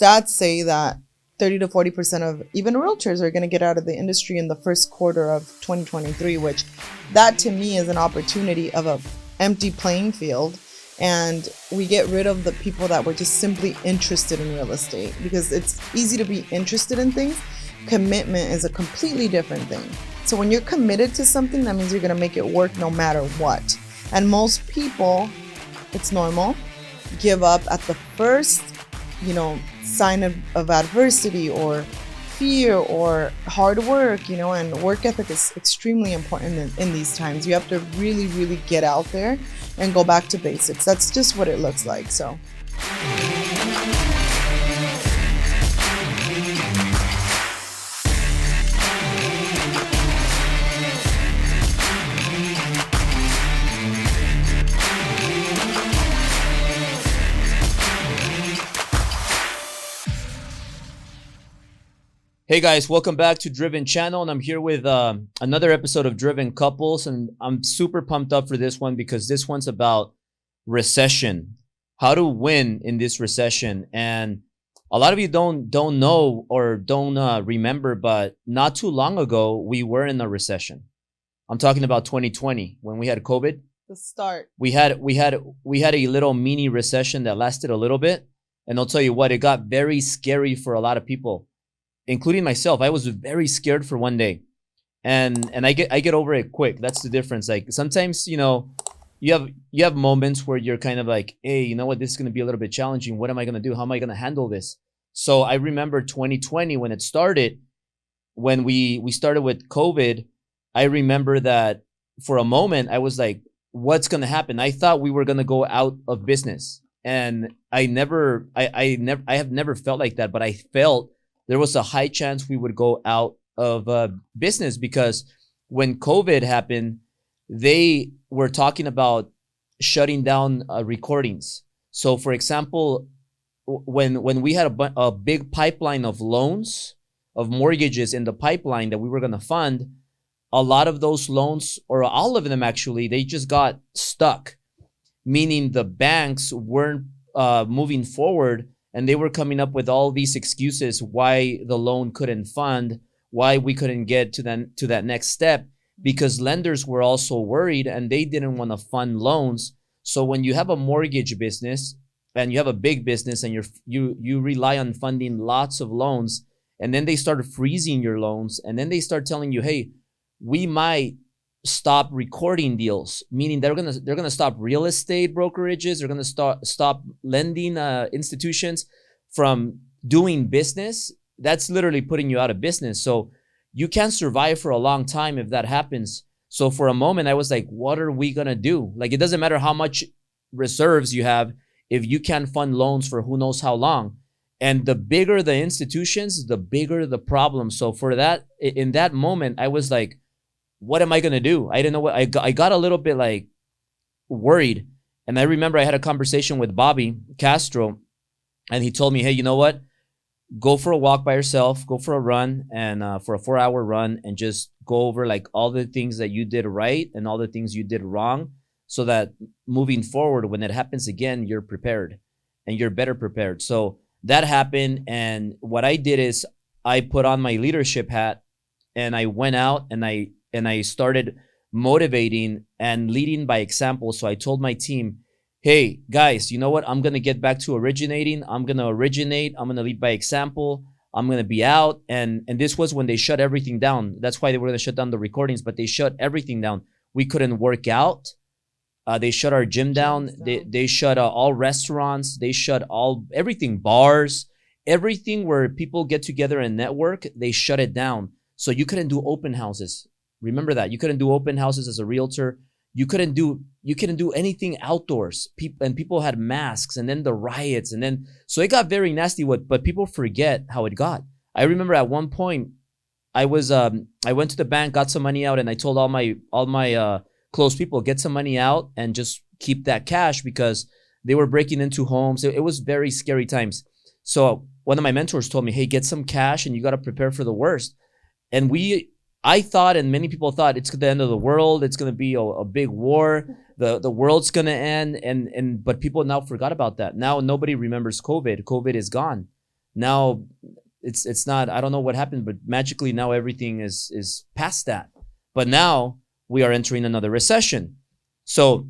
stats say that 30 to 40% of even realtors are going to get out of the industry in the first quarter of 2023, which that to me is an opportunity of a empty playing field. And we get rid of the people that were just simply interested in real estate, because it's easy to be interested in things. Commitment is a completely different thing. So when you're committed to something, that means you're going to make it work no matter what. And most people, it's normal, give up at the first, sign of adversity or fear or hard work, and work ethic is extremely important in these times. You have to really, really get out there and go back to basics. That's just what it looks like. So. Hey guys, welcome back to Driven Channel, and I'm here with another episode of Driven Couples, and I'm super pumped up for this one because this one's about recession, how to win in this recession. And a lot of you don't know or don't remember, but not too long ago we were in a recession. I'm talking about 2020 when we had COVID. The start. We had a little mini recession that lasted a little bit, and I'll tell you what, it got very scary for a lot of people, including myself. I was very scared for one day, and I get over it quick. That's the difference. Like sometimes, you have moments where you're kind of like, hey, you know what, this is going to be a little bit challenging. What am I going to do? How am I going to handle this? So I remember 2020 when it started, when we started with COVID. I remember that for a moment I was like, what's going to happen? I thought we were going to go out of business, and I have never felt like that, but I felt there was a high chance we would go out of business, because when COVID happened, they were talking about shutting down recordings. So for example, when we had a big pipeline of loans, of mortgages in the pipeline that we were going to fund, a lot of those loans, or all of them actually, they just got stuck, meaning the banks weren't moving forward. And they were coming up with all these excuses why the loan couldn't fund, why we couldn't get to that next step, because lenders were also worried and they didn't want to fund loans. So when you have a mortgage business and you have a big business and you rely on funding lots of loans, and then they start freezing your loans, and then they start telling you, hey, we might stop recording deals, meaning they're gonna stop real estate brokerages. They're gonna stop lending institutions from doing business. That's literally putting you out of business. So you can't survive for a long time if that happens. So for a moment I was like, what are we gonna do? Like, it doesn't matter how much reserves you have if you can't fund loans for who knows how long. And the bigger the institutions, the bigger the problem. So for that, in that moment, I was like, what am I going to do? I didn't know what I got a little bit like worried. And I remember I had a conversation with Bobby Castro, and he told me, hey, you know what? Go for a walk by yourself, go for a run, and for a 4-hour run, and just go over like all the things that you did right and all the things you did wrong, so that moving forward, when it happens again, you're prepared and you're better prepared. So that happened. And what I did is I put on my leadership hat, and I went out and I started motivating and leading by example. So I told my team, hey guys, you know what? I'm going to get back to originating. I'm going to originate. I'm going to lead by example. I'm going to be out. And this was when they shut everything down. That's why they were going to shut down the recordings, but they shut everything down. We couldn't work out. They shut our gym down. They shut all restaurants. They shut everything, bars, everything where people get together and network. They shut it down. So you couldn't do open houses. Remember that. You couldn't do open houses as a realtor. You couldn't do anything outdoors. People had masks, and then the riots, and then so it got very nasty. But people forget how it got. I remember at one point, I went to the bank, got some money out, and I told all my close people, get some money out and just keep that cash, because they were breaking into homes. It was very scary times. So one of my mentors told me, hey, get some cash and you got to prepare for the worst. And I thought, and many people thought, it's the end of the world. It's going to be a big war. The world's going to end. But people now forgot about that. Now nobody remembers COVID. COVID is gone. Now it's not, I don't know what happened, but magically now everything is past that. But now we are entering another recession. So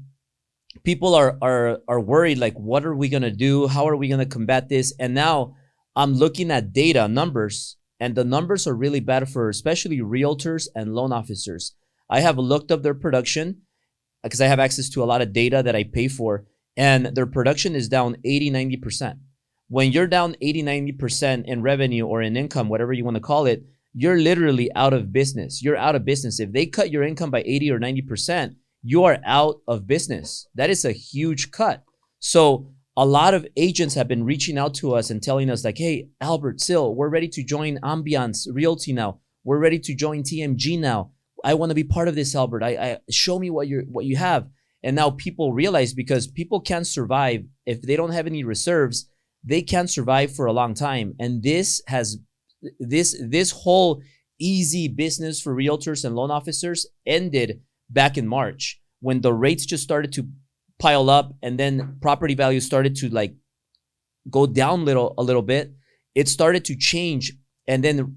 people are worried, like, what are we going to do? How are we going to combat this? And now I'm looking at data, numbers, and the numbers are really bad for especially realtors and loan officers. I have looked up their production because I have access to a lot of data that I pay for, and their production is down 80-90%. When you're down 80-90% in revenue or in income, whatever you want to call it, you're literally out of business. You're out of business. If they cut your income by 80 or 90%, you are out of business. That is a huge cut. So a lot of agents have been reaching out to us and telling us like, hey, Albert Syl, we're ready to join Ambiance Realty now. We're ready to join TMG now. I want to be part of this, Albert. I show me what you have. And now people realize, because people can't survive if they don't have any reserves, they can't survive for a long time. And this whole easy business for realtors and loan officers ended back in March, when the rates just started to pile up, and then property values started to like go down a little bit. It started to change, and then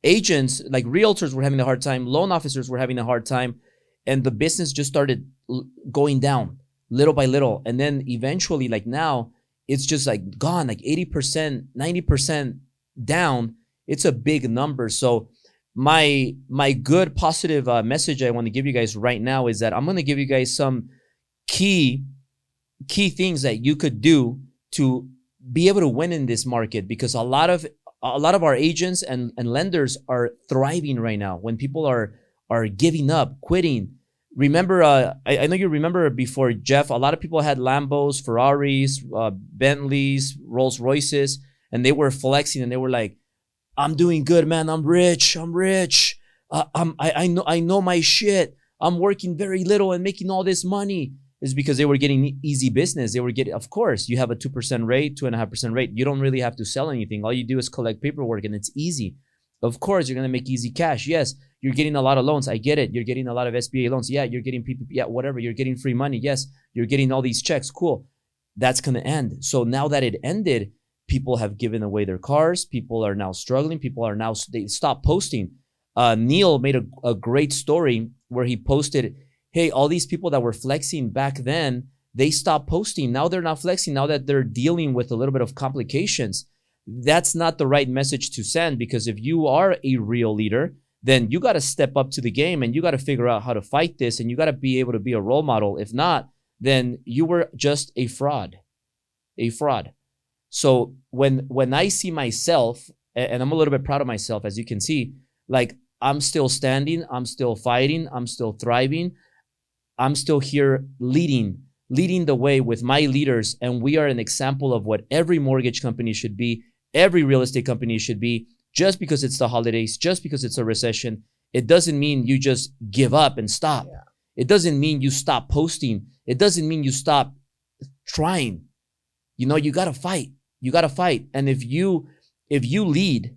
agents like realtors were having a hard time, loan officers were having a hard time, and the business just started going down little by little. And then eventually, like now, it's just like gone, like 80%, 90% down. It's a big number. So my good positive message I want to give you guys right now is that I'm going to give you guys some key things that you could do to be able to win in this market, because a lot of our agents and lenders are thriving right now when people are giving up, quitting. Remember, I know you remember before, Jeff, a lot of people had Lambos, Ferraris, Bentleys, Rolls Royces, and they were flexing and they were like, I'm doing good, man. I'm rich. I know my shit. I'm working very little and making all this money. Is because they were getting easy business. They were getting, of course, you have a 2% rate, 2.5% rate. You don't really have to sell anything. All you do is collect paperwork and it's easy. Of course, you're going to make easy cash. Yes, you're getting a lot of loans. I get it. You're getting a lot of SBA loans. Yeah, you're getting PPP. Yeah, whatever. You're getting free money. Yes, you're getting all these checks. Cool. That's going to end. So now that it ended, people have given away their cars. People are now struggling. They stopped posting. Neil made a great story where he posted, hey, all these people that were flexing back then, they stopped posting. Now they're not flexing. Now that they're dealing with a little bit of complications. That's not the right message to send, because if you are a real leader, then you got to step up to the game and you got to figure out how to fight this, and you got to be able to be a role model. If not, then you were just a fraud. So when I see myself, and I'm a little bit proud of myself, as you can see, like I'm still standing, I'm still fighting, I'm still thriving. I'm still here leading the way with my leaders. And we are an example of what every mortgage company should be. Every real estate company should be. Just because it's the holidays, just because it's a recession, it doesn't mean you just give up and stop. Yeah. It doesn't mean you stop posting. It doesn't mean you stop trying. You know, you got to fight. You got to fight. And if you lead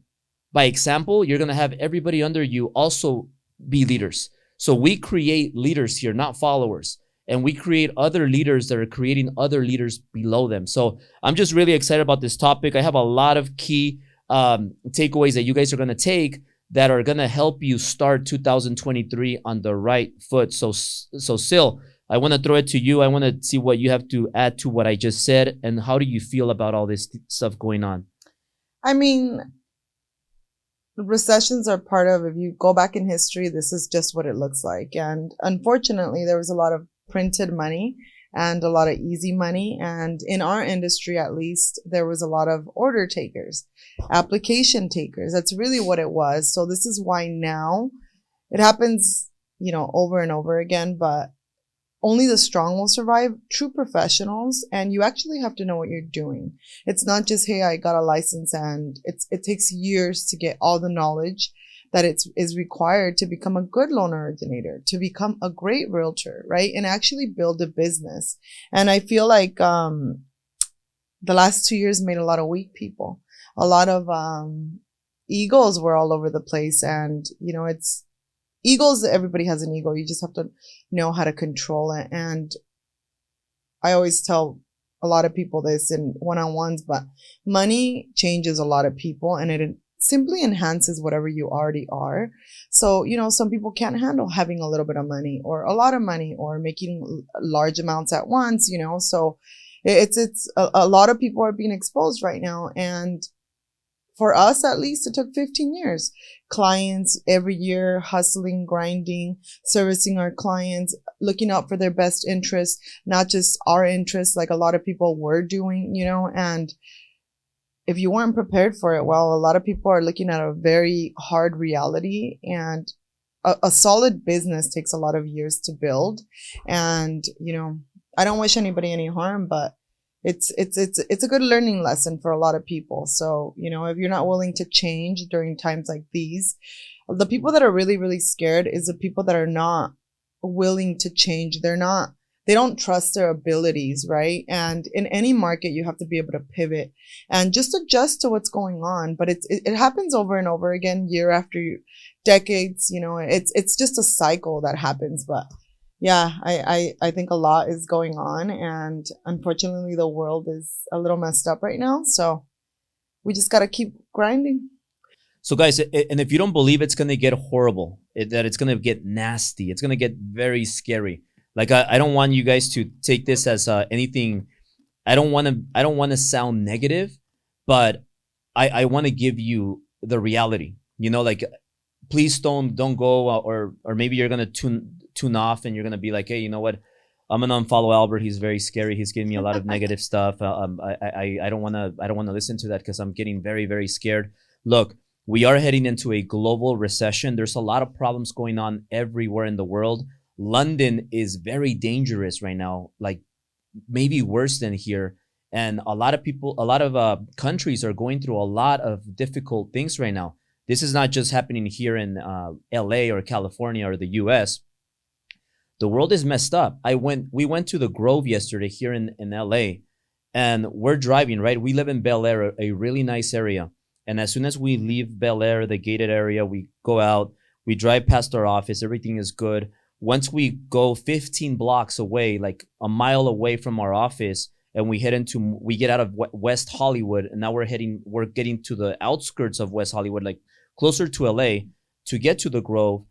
by example, you're going to have everybody under you also be leaders. So we create leaders here, not followers. And we create other leaders that are creating other leaders below them. So I'm just really excited about this topic. I have a lot of key takeaways that you guys are going to take that are going to help you start 2023 on the right foot. So Syl, I want to throw it to you. I want to see what you have to add to what I just said. And how do you feel about all this stuff going on? I mean, recessions are part of, if you go back in history, this is just what it looks like. And unfortunately, there was a lot of printed money and a lot of easy money. And in our industry, at least, there was a lot of order takers, application takers. That's really what it was. So this is why now it happens, over and over again, but only the strong will survive, true professionals. And you actually have to know what you're doing. It's not just, hey, I got a license, and it takes years to get all the knowledge that is required to become a good loan originator, to become a great realtor, right? And actually build a business. And I feel like the last 2 years made a lot of weak people. A lot of egos were all over the place. And, it's egos, everybody has an ego. You just have to know how to control it. And I always tell a lot of people this in one-on-ones, but money changes a lot of people, and it simply enhances whatever you already are. So, some people can't handle having a little bit of money or a lot of money or making large amounts at once, so it's a lot of people are being exposed right now. And for us, at least, it took 15 years. Clients every year, hustling, grinding, servicing our clients, looking out for their best interests, not just our interests like a lot of people were doing, and if you weren't prepared for it, well, a lot of people are looking at a very hard reality, and a solid business takes a lot of years to build. And, I don't wish anybody any harm, but it's a good learning lesson for a lot of people. So, if you're not willing to change during times like these, the people that are really, really scared is the people that are not willing to change. They don't trust their abilities, right? And in any market, you have to be able to pivot and just adjust to what's going on. But it happens over and over again, year after decades. It's just a cycle that happens. But yeah, I think a lot is going on, and unfortunately the world is a little messed up right now. So we just got to keep grinding. So guys, and if you don't believe it's going to get horrible, that it's going to get nasty, it's going to get very scary. Like, I don't want you guys to take this as anything. I don't want to sound negative, but I want to give you the reality, like, please don't go, or maybe you're going to tune off and you're going to be like, hey, you know what? I'm going to unfollow Albert. He's very scary. He's giving me a lot of negative stuff. I don't want to listen to that because I'm getting very, very scared. Look, we are heading into a global recession. There's a lot of problems going on everywhere in the world. London is very dangerous right now, like maybe worse than here. And a lot of countries are going through a lot of difficult things right now. This is not just happening here in LA or California or the US. The world is messed up. We went to the Grove yesterday here in LA, and we're driving, right? We live in Bel Air, a really nice area. And as soon as we leave Bel Air, the gated area, we go out, we drive past our office, everything is good. Once we go 15 blocks away, like a mile away from our office, and we get out of West Hollywood, and now we're getting to the outskirts of West Hollywood, like closer to LA, to get to the Grove.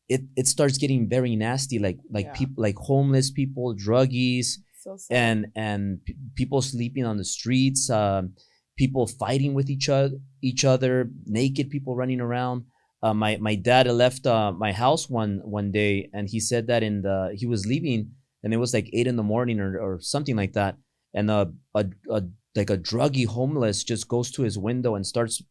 It starts getting very nasty, people, like homeless people, druggies, so and people sleeping on the streets, people fighting with each other, naked people running around. My dad left my house one day, and he said that he was leaving, and it was like 8 a.m. or something like that, and a druggy homeless just goes to his window and starts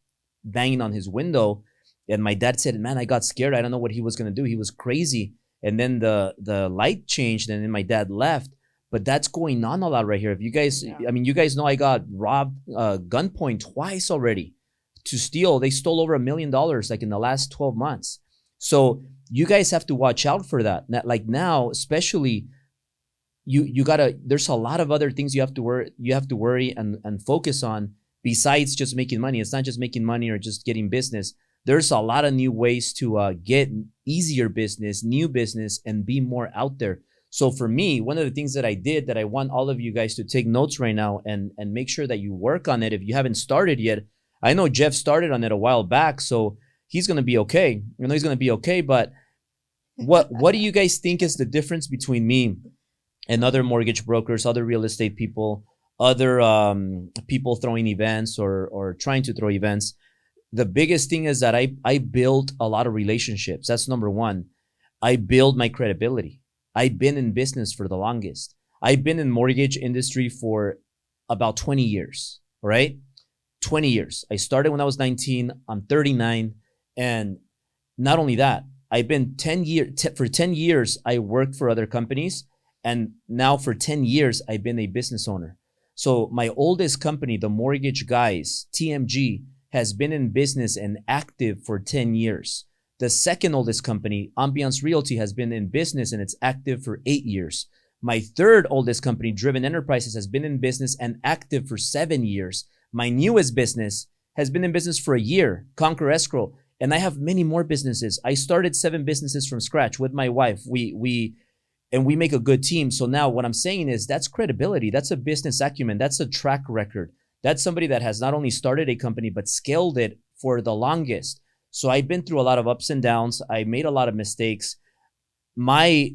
banging on his window. And my dad said, man, I got scared. I don't know what he was going to do. He was crazy. And then the light changed, and then my dad left. But that's going on a lot right here. If you guys, I mean, you guys know I got robbed gunpoint twice already to steal. They stole over $1 million like in the last 12 months. So you guys have to watch out for that. Like now, especially, there's a lot of other things you have to worry and focus on besides just making money. It's not just making money or just getting business. There's a lot of new ways to get easier business, new business, and be more out there. So for me, one of the things that I did that I want all of you guys to take notes right now and make sure that you work on it if you haven't started yet. I know Jeff started on it a while back, so he's going to be okay. He's going to be okay, but what do you guys think is the difference between me and other mortgage brokers, other real estate people, other people throwing events or trying to throw events? The biggest thing is that I built a lot of relationships. That's number one. I build my credibility. I've been in business for the longest. I've been in mortgage industry for about 20 years, all right? 20 years. I started when I was 19. I'm 39. And not only that, I've been 10 years, for 10 years, I worked for other companies. And now for 10 years, I've been a business owner. So my oldest company, the Mortgage Guys, TMG, has been in business and active for 10 years. The second oldest company, Ambiance Realty, has been in business and it's active for 8 years. My third oldest company, Driven Enterprises, has been in business and active for 7 years. My newest business has been in business for a year, Conquer Escrow. And I have many more businesses. I started 7 businesses from scratch with my wife. and we make a good team. So now what I'm saying is that's credibility. That's a business acumen. That's a track record. That's somebody that has not only started a company, but scaled it for the longest. So I've been through a lot of ups and downs. I made a lot of mistakes. My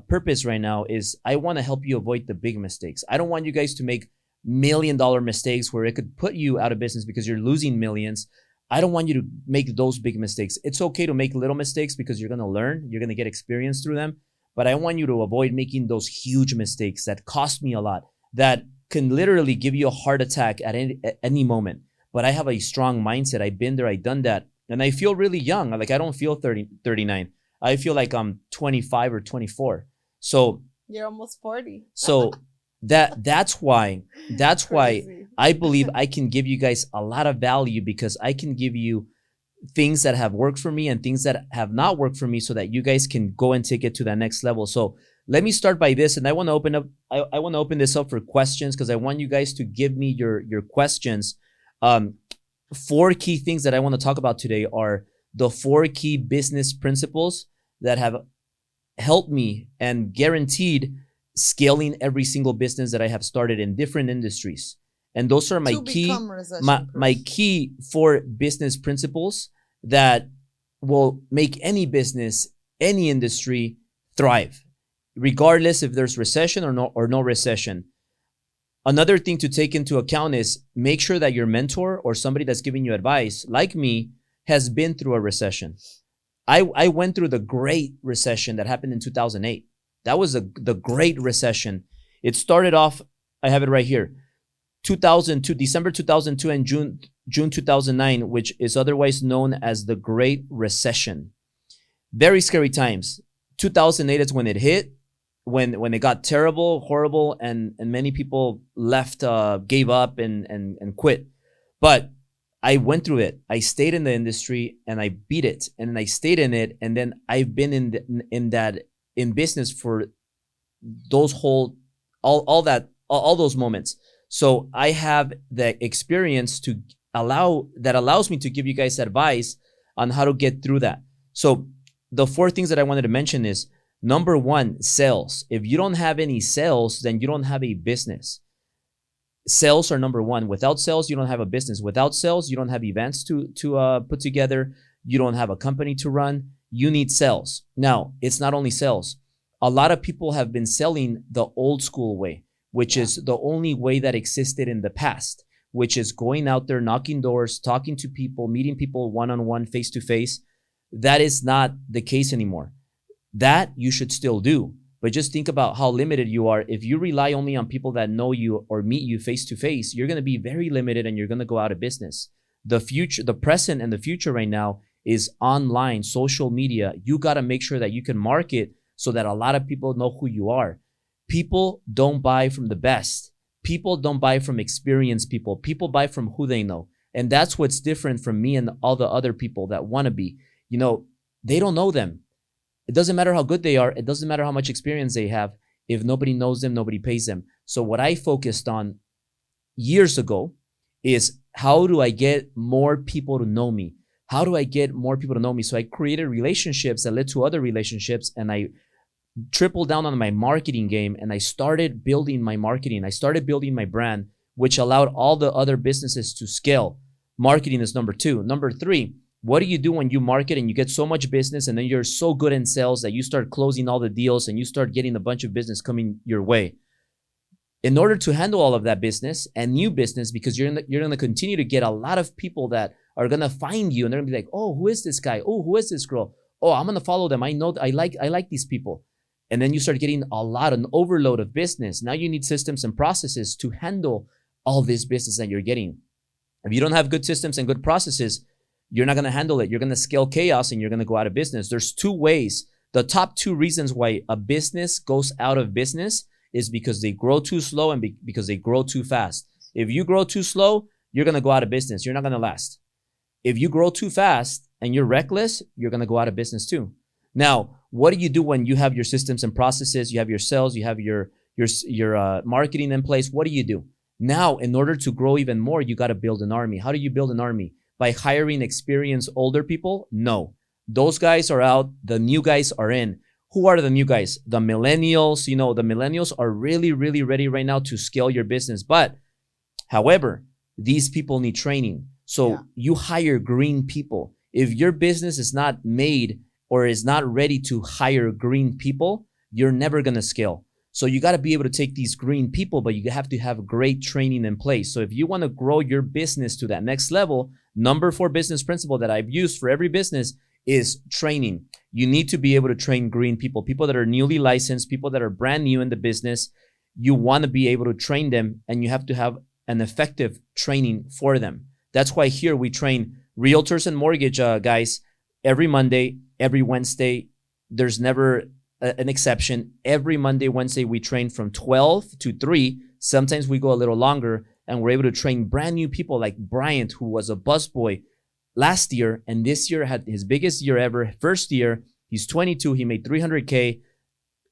purpose right now is I want to help you avoid the big mistakes. I don't want you guys to make $1 million mistakes where it could put you out of business because you're losing millions. I don't want you to make those big mistakes. It's okay to make little mistakes because you're going to learn. You're going to get experience through them. But I want you to avoid making those huge mistakes that cost me a lot, that can literally give you a heart attack at any moment. But I have a strong mindset. I've been there. I've done that. And I feel really young. Like I don't feel 39. I feel like I'm 25 or 24. So you're almost 40. So that's why Crazy. I believe I can give you guys a lot of value, because I can give you things that have worked for me and things that have not worked for me, so that you guys can go and take it to that next level. So let me start by this, and I want to open up. I want to open this up for questions, because I want you guys to give me your questions. 4 key things that I want to talk about today are the 4 key business principles that have helped me and guaranteed scaling every single business that I have started in different industries. And those are my key 4 business principles that will make any business, any industry thrive, regardless if there's recession or no recession. Another thing to take into account is make sure that your mentor or somebody that's giving you advice, like me, has been through a recession. I went through the Great Recession that happened in 2008. That was the Great Recession. It started off, I have it right here, 2002, December 2002 and June 2009, which is otherwise known as the Great Recession. Very scary times. 2008 is when it hit, when it got terrible, horrible, and many people left, gave up and quit. But I went through it. I stayed in the industry and I beat it, and then I stayed in it, and then I've been in business for those all those moments. So I have the experience that allows me to give you guys advice on how to get through that. So the 4 things that I wanted to mention is, number 1, sales. If you don't have any sales, then you don't have a business. Sales are number 1. Without sales, you don't have a business. Without sales, you don't have events to put together. You don't have a company to run. You need sales. Now, it's not only sales. A lot of people have been selling the old school way, which is the only way that existed in the past, which is going out there, knocking doors, talking to people, meeting people one-on-one, face-to-face. That is not the case anymore. That you should still do. But just think about how limited you are. If you rely only on people that know you or meet you face-to-face, you're going to be very limited and you're going to go out of business. The future, the present and the future right now is online, social media. You got to make sure that you can market so that a lot of people know who you are. People don't buy from the best. People don't buy from experienced people. People buy from who they know. And that's what's different from me and all the other people that want to be. You know, they don't know them. It doesn't matter how good they are. It doesn't matter how much experience they have. If nobody knows them, nobody pays them. So what I focused on years ago is, how do I get more people to know me? How do I get more people to know me? So I created relationships that led to other relationships, and I tripled down on my marketing game, and I started building my marketing. I started building my brand, which allowed all the other businesses to scale. Marketing is number 2. Number 3, what do you do when you market and you get so much business and then you're so good in sales that you start closing all the deals and you start getting a bunch of business coming your way? In order to handle all of that business and new business, because you're going to continue to get a lot of people that are going to find you, and they're going to be like, oh, who is this guy? Oh, who is this girl? Oh, I'm going to follow them. I know I like these people. And then you start getting an overload of business. Now you need systems and processes to handle all this business that you're getting. If you don't have good systems and good processes, you're not going to handle it. You're going to scale chaos and you're going to go out of business. There's 2 ways. The top 2 reasons why a business goes out of business is because they grow too slow and because they grow too fast. If you grow too slow, you're going to go out of business. You're not going to last. If you grow too fast and you're reckless, you're going to go out of business too. Now, what do you do when you have your systems and processes, you have your sales, you have your marketing in place? What do? Now, in order to grow even more, you got to build an army. How do you build an army? By hiring experienced older people? No. Those guys are out. The new guys are in. who are the new guys? The millennials. You know, the millennials are really, really ready right now to scale your business. But however, these people need training. So you hire green people. If your business is not made or is not ready to hire green people, you're never going to scale. So you got to be able to take these green people, but you have to have great training in place. So if you want to grow your business to that next level, number 4 business principle that I've used for every business is training. You need to be able to train green people, people that are newly licensed, people that are brand new in the business. You want to be able to train them, and you have to have an effective training for them. That's why here we train realtors and mortgage guys every Monday, every Wednesday. There's never an exception. Every Monday, Wednesday, we train from 12 to 3. Sometimes we go a little longer, and we're able to train brand new people like Bryant, who was a busboy last year, and this year had his biggest year ever. First year, he's 22. He made $300K.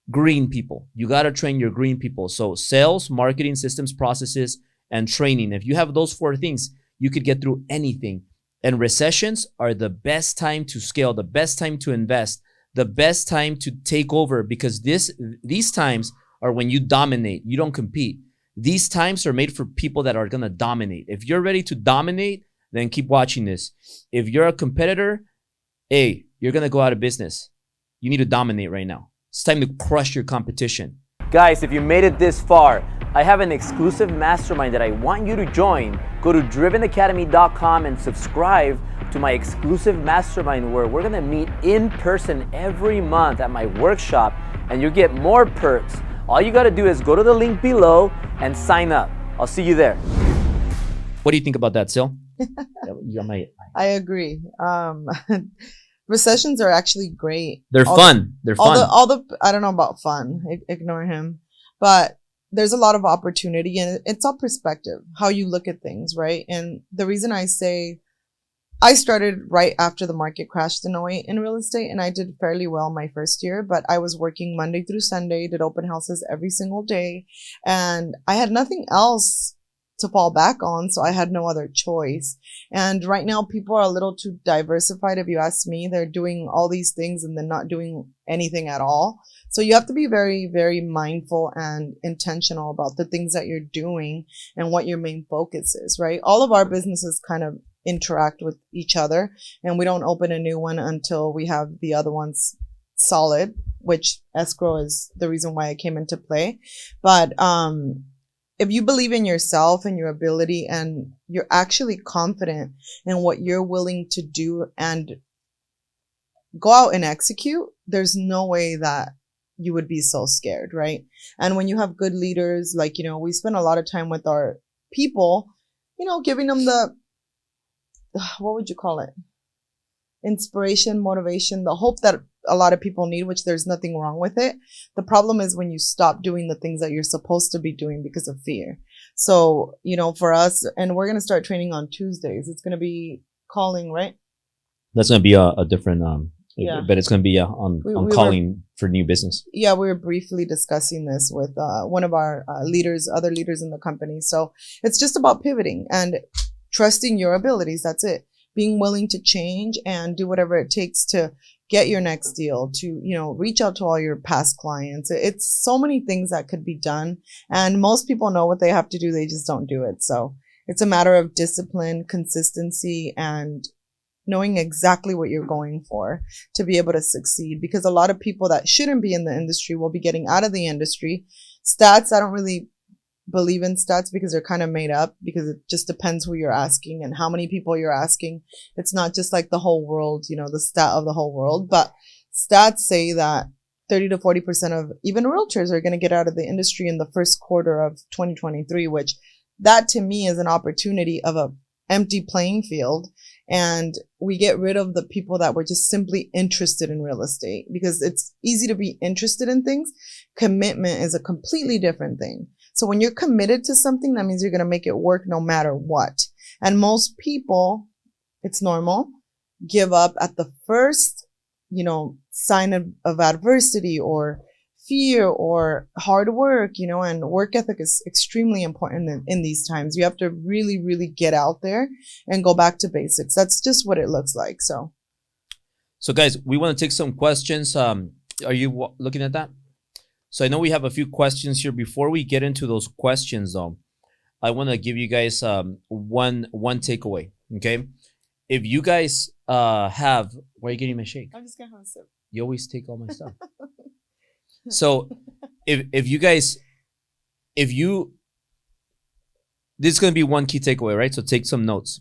Green people. You got to train your green people. So sales, marketing, systems, processes, and training. If you have those 4 things, you could get through anything. And recessions are the best time to scale, the best time to invest, the best time to take over, because these times are when you dominate. You don't compete. These times are made for people that are going to dominate. If you're ready to dominate, then keep watching this. If you're a competitor, hey, you're going to go out of business. You need to dominate right now. It's time to crush your competition. Guys, if you made it this far, I have an exclusive mastermind that I want you to join. Go to drivenacademy.com and subscribe to my exclusive mastermind, where we're gonna meet in person every month at my workshop, and you get more perks. All you gotta do is go to the link below and sign up. I'll see you there. What do you think about that, Syl? I agree. Recessions are actually great. They're fun. They're fun. I don't know about fun. Ignore him. But there's a lot of opportunity, and it's all perspective, how you look at things, right? And the reason I say I started right after the market crashed in 08 in real estate, and I did fairly well my first year, but I was working Monday through Sunday, did open houses every single day, and I had nothing else to fall back on, so I had no other choice. And right now people are a little too diversified. If you ask me, they're doing all these things and then not doing anything at all. So you have to be very, very mindful and intentional about the things that you're doing and what your main focus is, right? All of our businesses kind of interact with each other, and we don't open a new one until we have the other ones solid, which escrow is the reason why it came into play. But if you believe in yourself and your ability, and you're actually confident in what you're willing to do and go out and execute, there's no way that you would be so scared, right? And when you have good leaders, like, we spend a lot of time with our people, giving them the, what would you call it? Inspiration, motivation, the hope that a lot of people need, which there's nothing wrong with it. The problem is when you stop doing the things that you're supposed to be doing because of fear. So, for us, and we're going to start training on Tuesdays. It's going to be calling, right? That's going to be a different, but it's going to be on calling for new business. Yeah, we were briefly discussing this with one of our other leaders in the company. So it's just about pivoting and trusting your abilities. That's it. Being willing to change and do whatever it takes to get your next deal, to, reach out to all your past clients. It's so many things that could be done. And most people know what they have to do. They just don't do it. So it's a matter of discipline, consistency, and knowing exactly what you're going for to be able to succeed. Because a lot of people that shouldn't be in the industry will be getting out of the industry. Stats, I don't really believe in stats because they're kind of made up, because it just depends who you're asking and how many people you're asking. It's not just like the whole world, the stat of the whole world, but stats say that 30 to 40% of even realtors are going to get out of the industry in the first quarter of 2023, which that to me is an opportunity of a empty playing field. And we get rid of the people that were just simply interested in real estate, because it's easy to be interested in things. Commitment is a completely different thing. So when you're committed to something, that means you're going to make it work no matter what. And most people, it's normal, give up at the first, sign of adversity or fear or hard work, and work ethic is extremely important in these times. You have to really, really get out there and go back to basics. That's just what it looks like. So guys, we want to take some questions. Are you looking at that? So I know we have a few questions here. Before we get into those questions, though, I want to give you guys one takeaway. Okay, if you guys have, why are you getting my shake? I'm just gonna have a sip. You always take all my stuff. So if you guys, this is gonna be one key takeaway, right? So take some notes.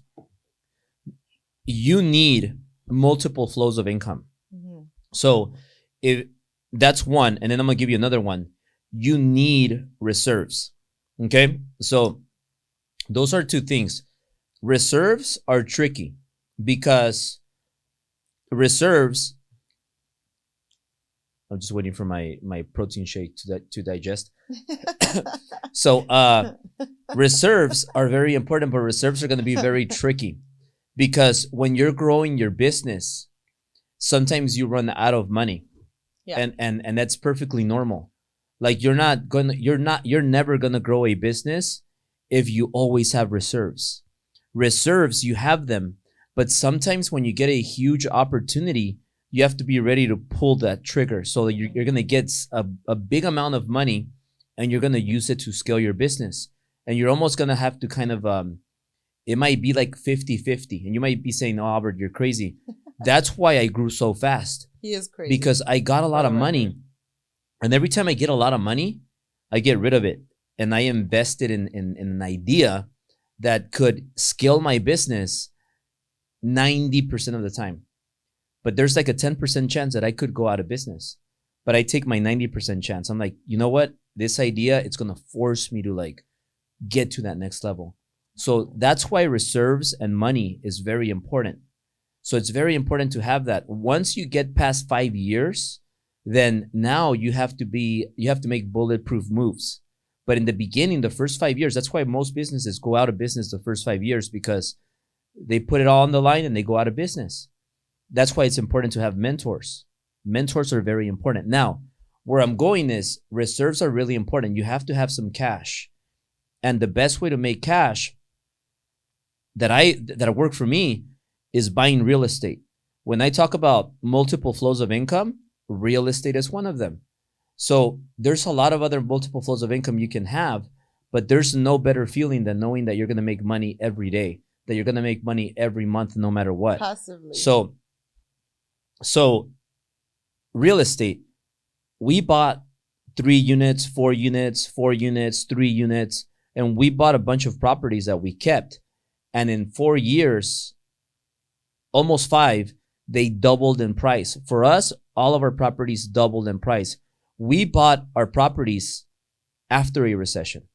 You need multiple flows of income. Mm-hmm. So if that's one, and then I'm gonna give you another one. You need reserves. Okay, so those are two things. Reserves are tricky because reserves. I'm just waiting for my protein shake to digest. So reserves are very important, but reserves are going to be very tricky because when you're growing your business, sometimes you run out of money. Yeah. And that's perfectly normal. Like you're never gonna grow a business if you always have reserves. Reserves, you have them, but sometimes when you get a huge opportunity, you have to be ready to pull that trigger. So that you're gonna get a big amount of money and you're gonna use it to scale your business. And you're almost gonna have to kind of it might be like 50-50. And you might be saying, "Oh, Albert, you're crazy." That's why I grew so fast. He is crazy. Because I got a lot of money. And every time I get a lot of money, I get rid of it. And I invested in an idea that could scale my business 90% of the time. But there's like a 10% chance that I could go out of business. But I take my 90% chance. I'm like, you know what? This idea, it's going to force me to like get to that next level. So that's why reserves and money is very important. So it's very important to have that. Once you get past 5 years, then now you have to make bulletproof moves. But in the beginning, the first 5 years, that's why most businesses go out of business the first 5 years, because they put it all on the line and they go out of business. That's why it's important to have mentors. Mentors are very important. Now, where I'm going is reserves are really important. You have to have some cash. And the best way to make cash that worked for me is buying real estate. When I talk about multiple flows of income, real estate is one of them. So there's a lot of other multiple flows of income you can have, but there's no better feeling than knowing that you're going to make money every day, that you're going to make money every month, no matter what. Passively. So real estate, we bought 3 units, 4 units, 4 units, 3 units, and we bought a bunch of properties that we kept. And in 4 years, almost 5, they doubled in price. For us, all of our properties doubled in price. We bought our properties after a recession,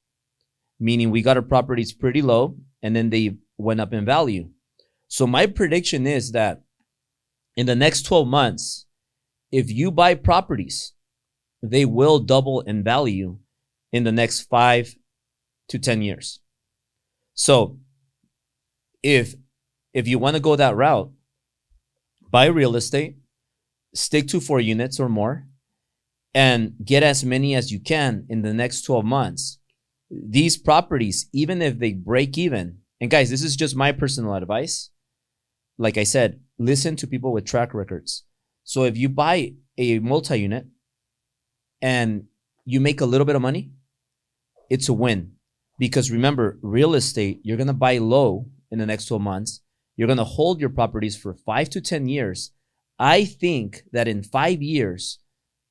meaning we got our properties pretty low and then they went up in value. So my prediction is that in the next 12 months, if you buy properties, they will double in value in the next 5 to 10 years. So if you want to go that route, buy real estate, stick to 4 units or more, and get as many as you can in the next 12 months. These properties, even if they break even, and guys, this is just my personal advice. Like I said, listen to people with track records. So if you buy a multi-unit and you make a little bit of money, it's a win. Because remember, real estate, you're going to buy low in the next 12 months. You're going to hold your properties for 5 to 10 years. I think that in 5 years,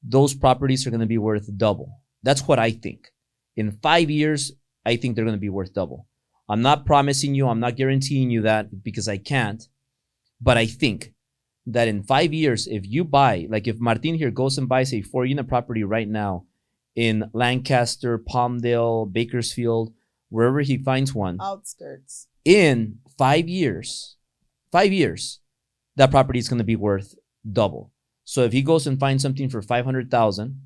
those properties are going to be worth double. That's what I think. In 5 years, I think they're going to be worth double. I'm not promising you, I'm not guaranteeing you that because I can't. But I think that in 5 years, if you buy, like if Martin here goes and buys a 4-unit property right now in Lancaster, Palmdale, Bakersfield, wherever he finds one. Outskirts. In 5 years, that property is going to be worth double. So if he goes and finds something for $500,000,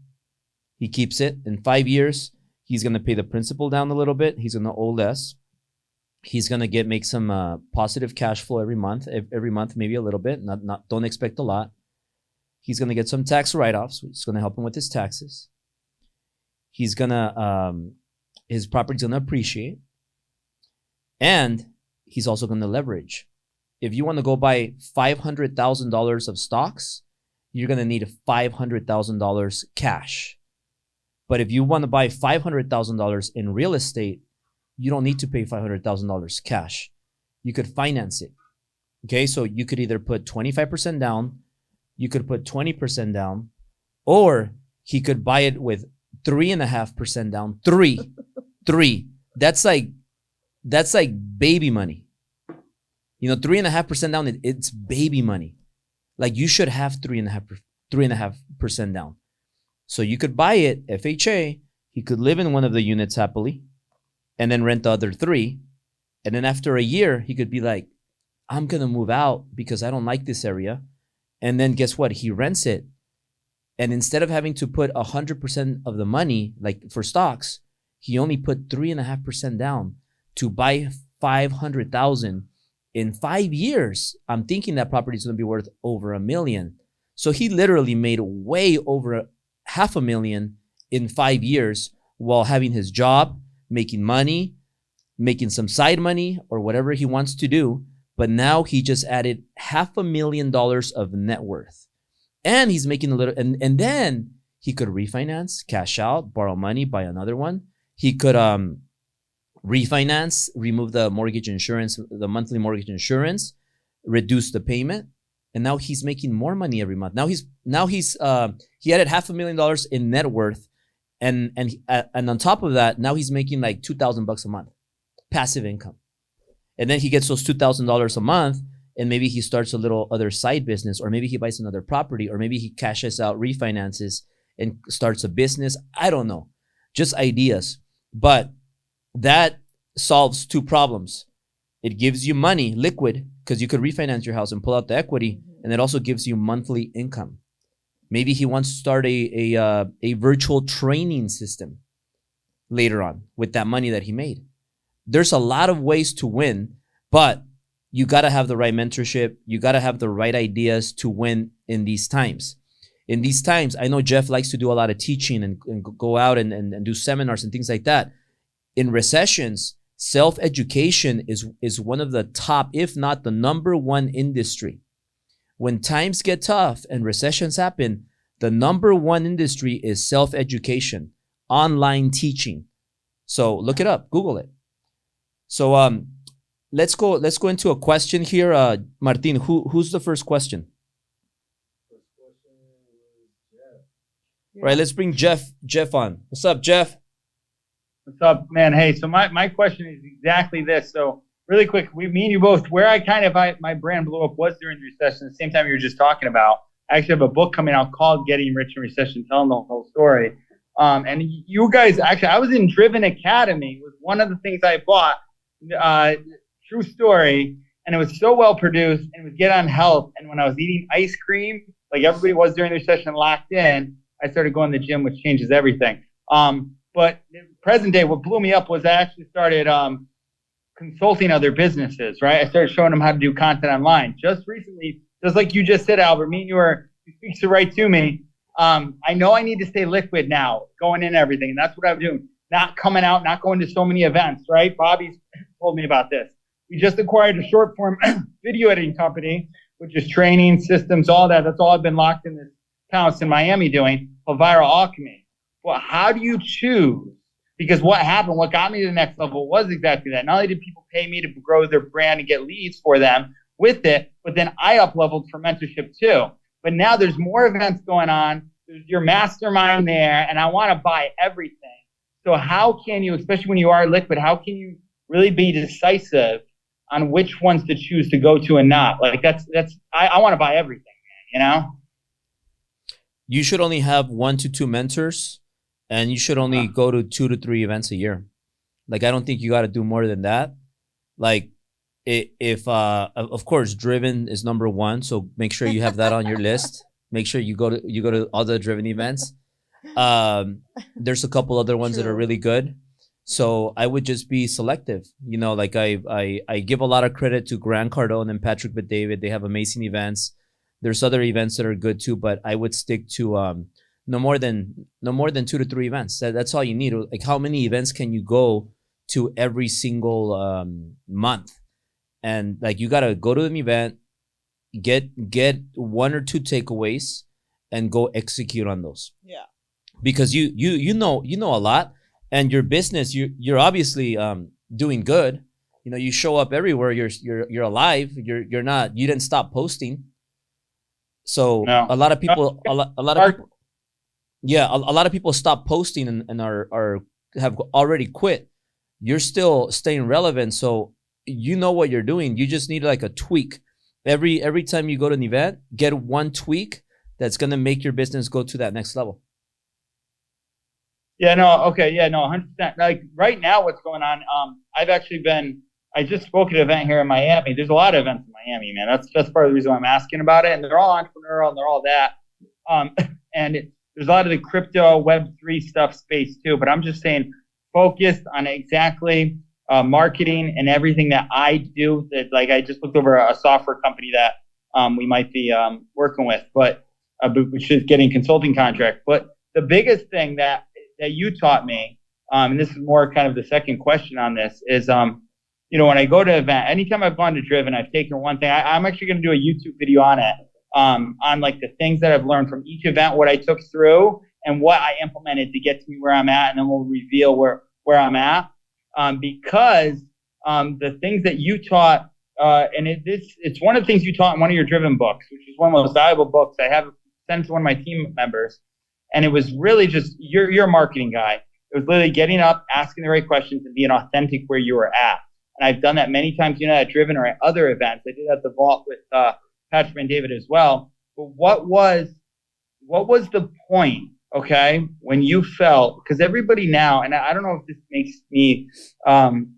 he keeps it. In 5 years, he's going to pay the principal down a little bit. He's going to owe less. He's going to make some positive cash flow every month, maybe a little bit. Don't expect a lot. He's going to get some tax write-offs, which is going to help him with his taxes. He's going to, his property's going to appreciate. And he's also going to leverage. If you want to go buy $500,000 of stocks, you're going to need $500,000 cash. But if you want to buy $500,000 in real estate, you don't need to pay $500,000 cash. You could finance it. Okay, so you could either put 25% down, you could put 20% down, or he could buy it with 3.5% down. Three. That's like baby money. 3.5% down, it's baby money. Like you should have 3.5% down. So you could buy it, FHA, he could live in one of the units happily, and then rent the other 3. And then after a year, he could be like, I'm going to move out because I don't like this area. And then guess what? He rents it. And instead of having to put 100% of the money, like for stocks, he only put 3.5% down to buy 500,000. In 5 years, I'm thinking that property is going to be worth over $1 million. So he literally made way over $500,000 in 5 years while having his job, making money, making some side money or whatever he wants to do. But now he just added $500,000 of net worth. And he's making a little, and then he could refinance, cash out, borrow money, buy another one. He could refinance, remove the mortgage insurance, the monthly mortgage insurance, reduce the payment, and now he's making more money every month. He added $500,000 in net worth, and on top of that, now he's making like $2,000 a month, passive income, and then he gets those $2,000 a month, and maybe he starts a little other side business, or maybe he buys another property, or maybe he cashes out, refinances, and starts a business. I don't know, just ideas, but that solves 2 problems. It gives you money, liquid, because you could refinance your house and pull out the equity, and it also gives you monthly income. Maybe he wants to start a virtual training system later on with that money that he made. There's a lot of ways to win, but you got to have the right mentorship. You got to have the right ideas to win in these times. In these times, I know Jeff likes to do a lot of teaching and go out and do seminars and things like that. In recessions, self-education is one of the top, if not the number one industry. When times get tough and recessions happen, the number one industry is self-education, online teaching. So look it up, Google it. So let's go into a question here. Martin, who's the first question? First question was Jeff. All right, let's bring Jeff on. What's up, Jeff? What's up, man? Hey, so my question is exactly this. So really quick, me and you both, where my brand blew up was during the recession, the same time you were just talking about. I actually have a book coming out called Getting Rich in Recession, telling the whole story. And you guys, actually, I was in Driven Academy, was one of the things I bought. True story. And it was so well produced, and it was Get on Health. And when I was eating ice cream, like everybody was during the recession, locked in, I started going to the gym, which changes everything. But present day, what blew me up was I actually started consulting other businesses, right? I started showing them how to do content online. Just recently, just like you just said, Albert, you speak so right to me. I know I need to stay liquid now, going in everything. And that's what I'm doing. Not coming out, not going to so many events, right? Bobby's told me about this. We just acquired a short form video editing company, which is training, systems, all that. That's all I've been locked in this house in Miami doing, called Viral Alchemy. Well, how do you choose? Because what got me to the next level was exactly that. Not only did people pay me to grow their brand and get leads for them with it, but then I up-leveled for mentorship too. But now there's more events going on. There's your mastermind there, and I want to buy everything. So how can you, especially when you are liquid, how can you really be decisive on which ones to choose to go to and not? Like I want to buy everything, man, You should only have 1 to 2 mentors, and you should only go to 2 to 3 events a year. Like, I don't think you got to do more than that. Like, if of course, Driven is number 1, so make sure you have that on your list. Make sure you go to all the Driven events. There's a couple other ones that are really good. So I would just be selective. Like I give a lot of credit to Grant Cardone and Patrick Bet-David. They have amazing events. There's other events that are good too, but I would stick to no more than 2 to 3 events. That's all you need. Like, how many events can you go to every single month? And like, you gotta go to an event, get 1 or 2 takeaways, and go execute on those. Yeah. Because you know a lot, and your business, you're obviously doing good. You know, you show up everywhere. You're alive. You didn't stop posting. So No. a lot of people, a lot of people, yeah, a lot of people stop posting and are have already quit. You're still staying relevant, so you know what you're doing. You just need like a tweak. Every time you go to an event, get one tweak that's gonna make your business go to that next level. Yeah, no, okay, yeah, no, 100%. Like right now, what's going on? I just spoke at an event here in Miami. There's a lot of events in Miami, man. That's part of the reason why I'm asking about it. And they're all entrepreneurial and they're all that. There's a lot of the crypto Web3 stuff space too. But I'm just saying, focused on exactly marketing and everything that I do. That like I just looked over a software company that we might be working with, but which is getting consulting contract. But the biggest thing that you taught me, and this is more kind of the second question on this, is when I go to an event, anytime I've gone to Driven, I've taken one thing. I'm actually going to do a YouTube video on it, on like the things that I've learned from each event, what I took through, and what I implemented to get to me where I'm at, and then we'll reveal where I'm at. Because the things that you taught, and it's one of the things you taught in one of your Driven books, which is one of the most valuable books I have sent to one of my team members. And it was really just, you're a marketing guy. It was literally getting up, asking the right questions, and being authentic where you were at. And I've done that many times, at Driven or at other events. I did at the Vault with Patrick and David as well. But what was the point, okay, when you felt, because everybody now, and I don't know if this makes me,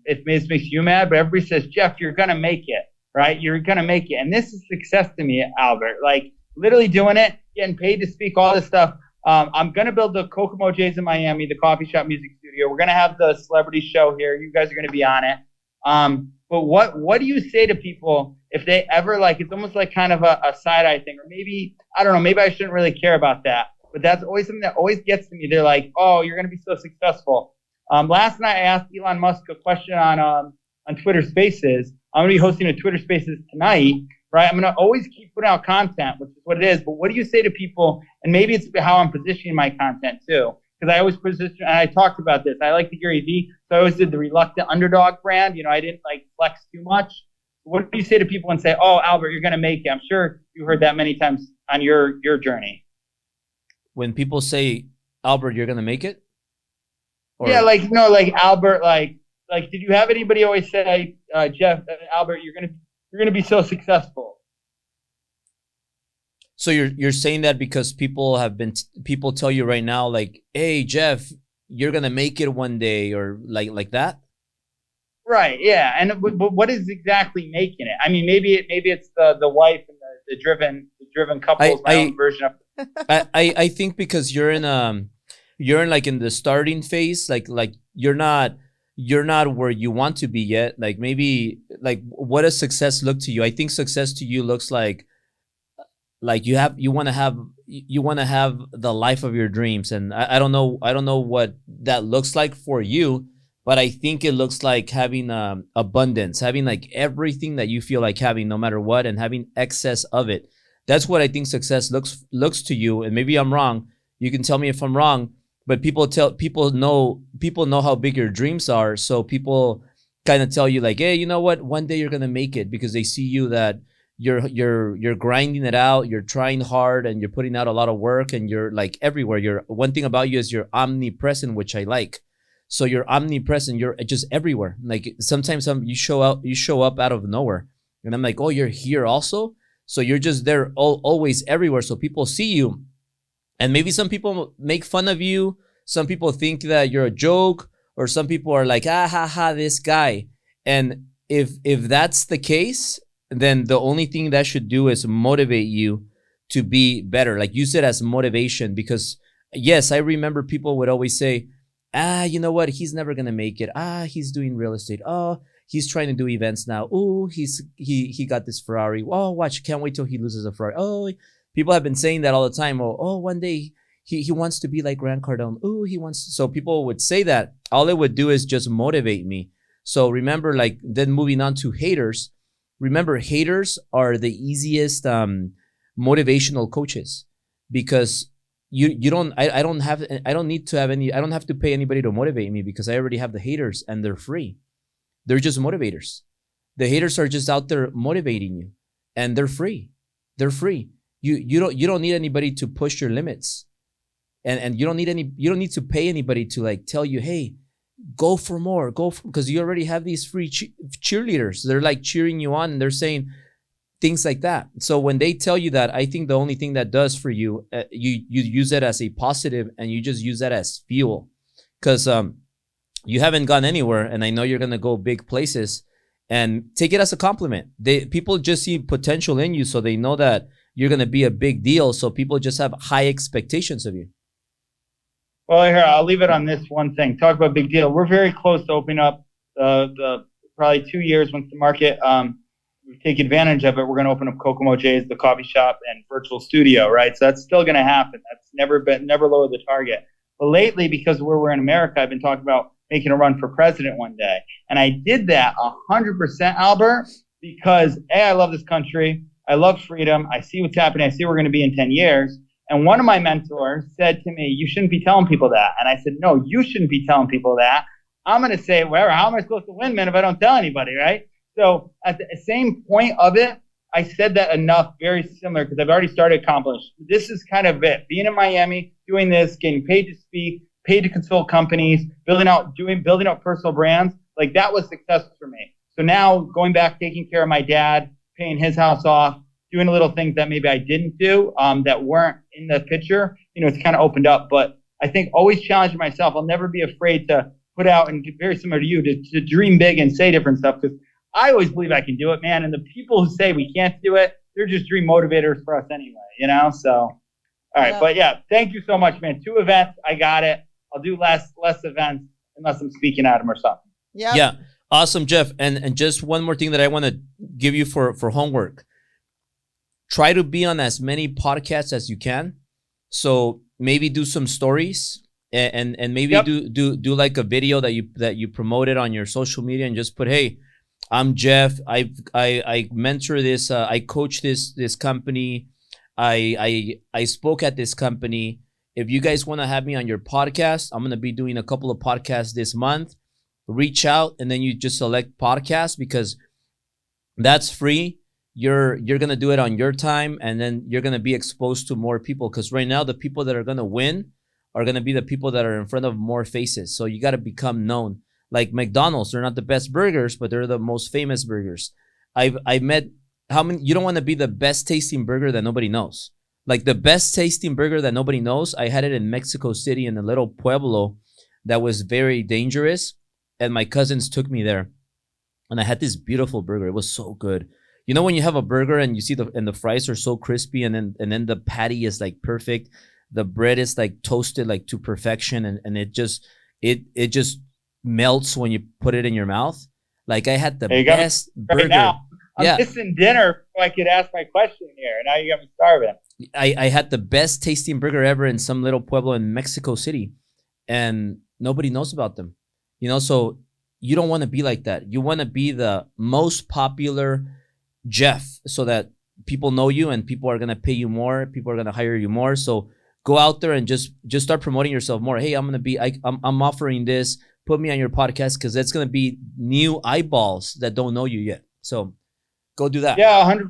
if this makes you mad, but everybody says, Jeff, you're going to make it, right? You're going to make it. And this is success to me, Albert. Like literally doing it, getting paid to speak, all this stuff. I'm going to build the Kokomo J's in Miami, the coffee shop music studio. We're going to have the celebrity show here. You guys are going to be on it. But what do you say to people if they ever it's almost like kind of a side eye thing, or maybe, I don't know, maybe I shouldn't really care about that, but that's always something that always gets to me. They're like, oh, you're going to be so successful. Last night I asked Elon Musk a question on Twitter Spaces. I'm going to be hosting a Twitter Spaces tonight, right? I'm going to always keep putting out content, which is what it is. But what do you say to people? And maybe it's how I'm positioning my content too. Because I always position, and I talked about this. I like the Gary Vee, so I always did the reluctant underdog brand. I didn't flex too much. What do you say to people and say, oh, Albert, you're going to make it? I'm sure you heard that many times on your journey. When people say, Albert, you're going to make it? Or... Yeah, Albert, did you have anybody always say, Jeff, Albert, you're going to be so successful? So you're saying that because people tell you right now, like, hey, Jeff, you're going to make it one day, or like that? Right. Yeah. And but what is exactly making it? I mean, maybe it's the wife and the driven couples, my own version of. I think because you're in in the starting phase, like you're not where you want to be yet. Like maybe what does success look to you? I think success to you looks like you want to have the life of your dreams. And I don't know what that looks like for you, but I think it looks like having abundance, having everything that you feel like having no matter what, and having excess of it. That's what I think success looks to you. And maybe I'm wrong. You can tell me if I'm wrong, but people know how big your dreams are. So people kind of tell you hey, you know what? One day you're going to make it, because they see you that you're grinding it out, you're trying hard, and you're putting out a lot of work, and you're everywhere. One thing about you is you're omnipresent, which I like. So you're omnipresent, you're just everywhere. Sometimes you show up out of nowhere, and I'm like, oh, you're here also? So you're just there always everywhere. So people see you, and maybe some people make fun of you. Some people think that you're a joke, or some people are like, ah, ha, ha, this guy. And if that's the case, then the only thing that should do is motivate you to be better. Like you said, as motivation, because yes, I remember people would always say, you know what? He's never going to make it. He's doing real estate. Oh, he's trying to do events now. Oh, he got this Ferrari. Oh, watch. Can't wait till he loses a Ferrari. Oh, people have been saying that all the time. Oh, one day he wants to be like Grant Cardone. Oh, he wants. So people would say that. All it would do is just motivate me. So remember, then moving on to haters. Remember, haters are the easiest motivational coaches, because you don't I don't have I don't need to have any I don't have to pay anybody to motivate me because I already have the haters and they're free. They're just motivators. The haters are just out there motivating you and they're free. They're free. You don't need anybody to push your limits. And you don't need to pay anybody to like tell you, hey, go for more, because you already have these free cheerleaders. They're like cheering you on and they're saying things like that. So when they tell you that, I think the only thing that does for you, you use it as a positive and you just use that as fuel, because you haven't gone anywhere, and I know you're gonna go big places, and take it as a compliment. People just see potential in you, so they know that you're gonna be a big deal. So people just have high expectations of you. Well, here, I'll leave it on this one thing. Talk about big deal. We're very close to opening up the probably 2 years once the market we take advantage of it. We're going to open up Kokomo J's, the coffee shop, and virtual studio, right? So that's still going to happen. That's never lowered the target. But lately, because we're in America, I've been talking about making a run for president one day. And I did that 100%, Albert, because A, I love this country. I love freedom. I see what's happening. I see where we're going to be in 10 years. And one of my mentors said to me, you shouldn't be telling people that. And I said, no, you shouldn't be telling people that. I'm going to say, whatever, how am I supposed to win, man, if I don't tell anybody, right? So at the same point of it, I said that enough, very similar, because I've already started accomplishing. This is kind of it. Being in Miami, doing this, getting paid to speak, paid to consult companies, building out personal brands, like that was successful for me. So now going back, taking care of my dad, paying his house off, doing little things that maybe I didn't do that weren't in the picture, it's kind of opened up. But I think always challenging myself. I'll never be afraid to put out, and very similar to you, to dream big and say different stuff, because I always believe I can do it, man. And the people who say we can't do it, they're just dream motivators for us anyway, So, all right. Yeah. But yeah, thank you so much, man. 2 events, I got it. I'll do less events unless I'm speaking at them or something. Yeah. Awesome, Jeff. And just one more thing that I want to give you for homework. Try to be on as many podcasts as you can. So maybe do some stories and maybe do like a video that you promoted on your social media, and just put, hey, I'm Jeff. I mentor this. I coach this company. I spoke at this company. If you guys want to have me on your podcast, I'm going to be doing a couple of podcasts this month. Reach out, and then you just select podcasts, because that's free. You're going to do it on your time, and then you're going to be exposed to more people, because right now the people that are going to win are going to be the people that are in front of more faces. So you got to become known. Like McDonald's, they're not the best burgers, but they're the most famous burgers. I've met you don't want to be the best tasting burger that nobody knows. Like the best tasting burger that nobody knows, I had it in Mexico City in a little pueblo that was very dangerous, and my cousins took me there, and I had this beautiful burger. It was so good. When you have a burger and you see the fries are so crispy, and then the patty is like perfect, the bread is like toasted like to perfection, and it just melts when you put it in your mouth. Like I had the best burger. Now. I'm missing dinner so I could ask my question here. Now you got me starving. I had the best tasting burger ever in some little pueblo in Mexico City, and nobody knows about them. So you don't want to be like that. You want to be the most popular Jeff, so that people know you and people are going to pay you more. People are going to hire you more. So go out there and just start promoting yourself more. Hey, I'm offering this. Put me on your podcast, because that's going to be new eyeballs that don't know you yet. So go do that. Yeah, 100%.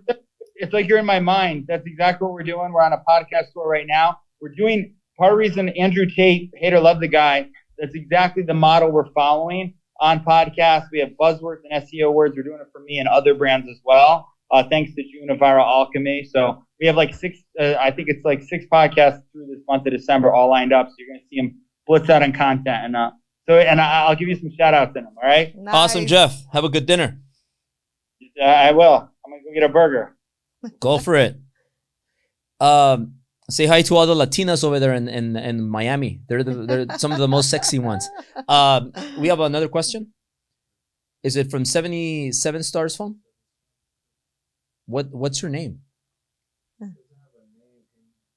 It's like you're in my mind. That's exactly what we're doing. We're on a podcast tour right now. We're doing part of the reason Andrew Tate, hate or love the guy, that's exactly the model we're following on podcasts. We have buzzwords and SEO words. We're doing it for me and other brands as well. Thanks to June of Viral Alchemy. So we have like 6, I think it's like 6 podcasts through this month of December, all lined up. So you're going to see them blitz out on content. And I'll give you some shout outs in them. All right. Nice. Awesome, Jeff. Have a good dinner. I will. I'm going to go get a burger. Go for it. Say hi to all the Latinas over there in Miami. They're some of the most sexy ones. We have another question. Is it from 77 Stars phone? What's your name?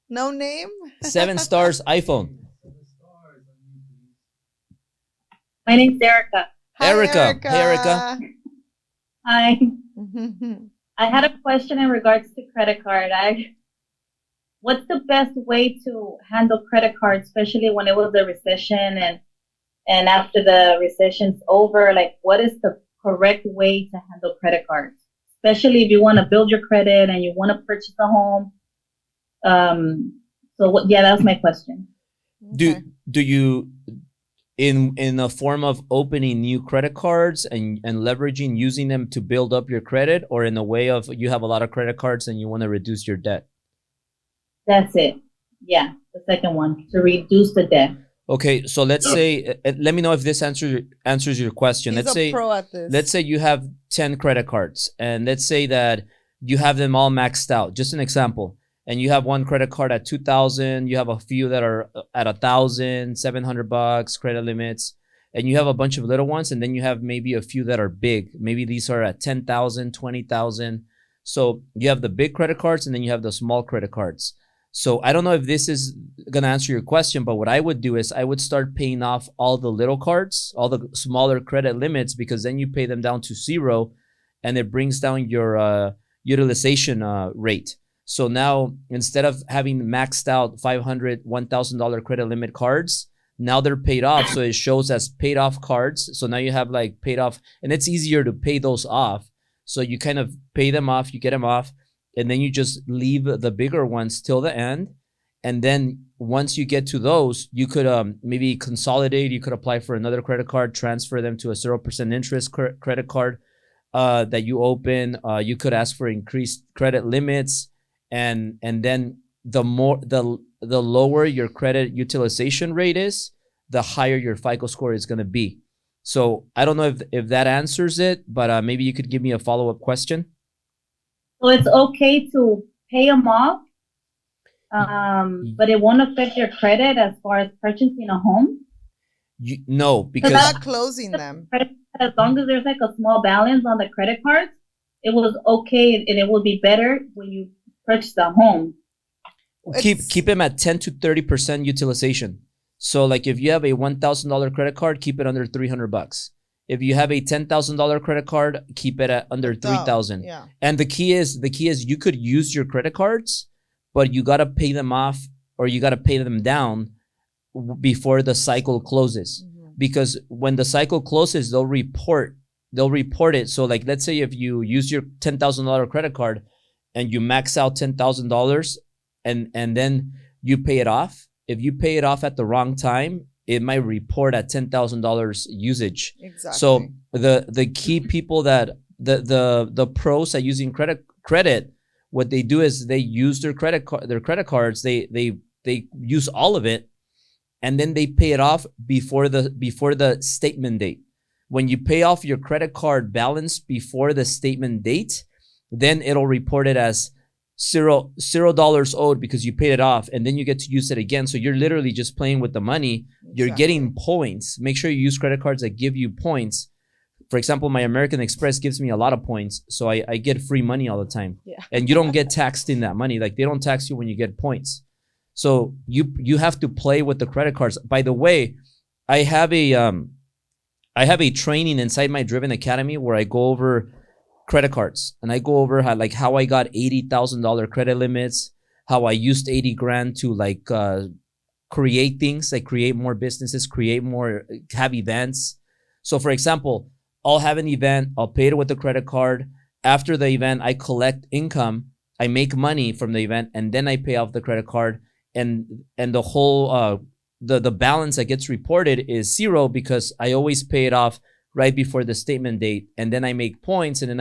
No name? 7 Stars iPhone. My name's Erica. Hi, Erica. Hey, Erica. Hi. I had a question in regards to credit card. what's the best way to handle credit cards, especially when it was a recession and after the recession's over? Like, what is the correct way to handle credit cards, especially if you want to build your credit and you want to purchase a home? Yeah, that was my question. Do you in a form of opening new credit cards and leveraging using them to build up your credit, or in a way of you have a lot of credit cards and you want to reduce your debt? That's it. Yeah, the second one, to reduce the debt. Okay, so let's say, let me know if this answers your question. He's a pro at this. Let's say you have 10 credit cards, and let's say that you have them all maxed out. Just an example. And you have one credit card at $2,000. You have a few that are at $1,000, $700 credit limits, and you have a bunch of little ones. And then you have maybe a few that are big. Maybe these are at $10,000, $20,000. So you have the big credit cards, and then you have the small credit cards. So I don't know if this is going to answer your question, but what I would do is I would start paying off all the little cards, all the smaller credit limits, because then you pay them down to zero and it brings down your utilization rate. So now instead of having maxed out $500, $1,000 credit limit cards, now they're paid off. So it shows as paid off cards. So now you have like paid off, and it's easier to pay those off. So you kind of pay them off, you get them off. And then you just leave the bigger ones till the end. And then once you get to those, you could maybe consolidate. You could apply for another credit card, transfer them to a 0% interest credit card that you open. You could ask for increased credit limits. And then the lower your credit utilization rate is, the higher your FICO score is going to be. So I don't know if that answers it, but maybe you could give me a follow-up question. So it's okay to pay them off, but it won't affect your credit as far as purchasing a home? No, because not closing them. As long as there's like a small balance on the credit cards, it was okay, and it will be better when you purchase a home. Keep them at 10 to 30% utilization. So like if you have a $1,000 credit card, keep it under $300. If you have a $10,000 credit card, keep it at under $3,000. Yeah. And the key is you could use your credit cards, but you got to pay them off, or you got to pay them down before the cycle closes. Mm-hmm. Because when the cycle closes, they'll report it. So like, let's say if you use your $10,000 credit card and you max out $10,000 and then you pay it off. If you pay it off at the wrong time, it might report at $10,000 usage. Exactly. So the key people that the pros at using credit, what they do is they use their credit cards. They use all of it, and then they pay it off before the statement date. When you pay off your credit card balance before the statement date, then it'll report it as $0 owed because you paid it off, and then you get to use it again. So you're literally just playing with the money. You're getting points. Make sure you use credit cards that give you points. For example, my American Express gives me a lot of points, so I get free money all the time. Yeah. And you don't get taxed in that money. Like, they don't tax you when you get points. So you have to play with the credit cards. By the way, I have a training inside my Driven Academy where I go over credit cards, and I go over how I got $80,000 credit limits, how I used 80 grand to create things, like create more businesses, have events. So for example, I'll have an event, I'll pay it with a credit card. After the event, I collect income, I make money from the event, and then I pay off the credit card. And the whole, the balance that gets reported is zero because I always pay it off right before the statement date, and then I make points, and then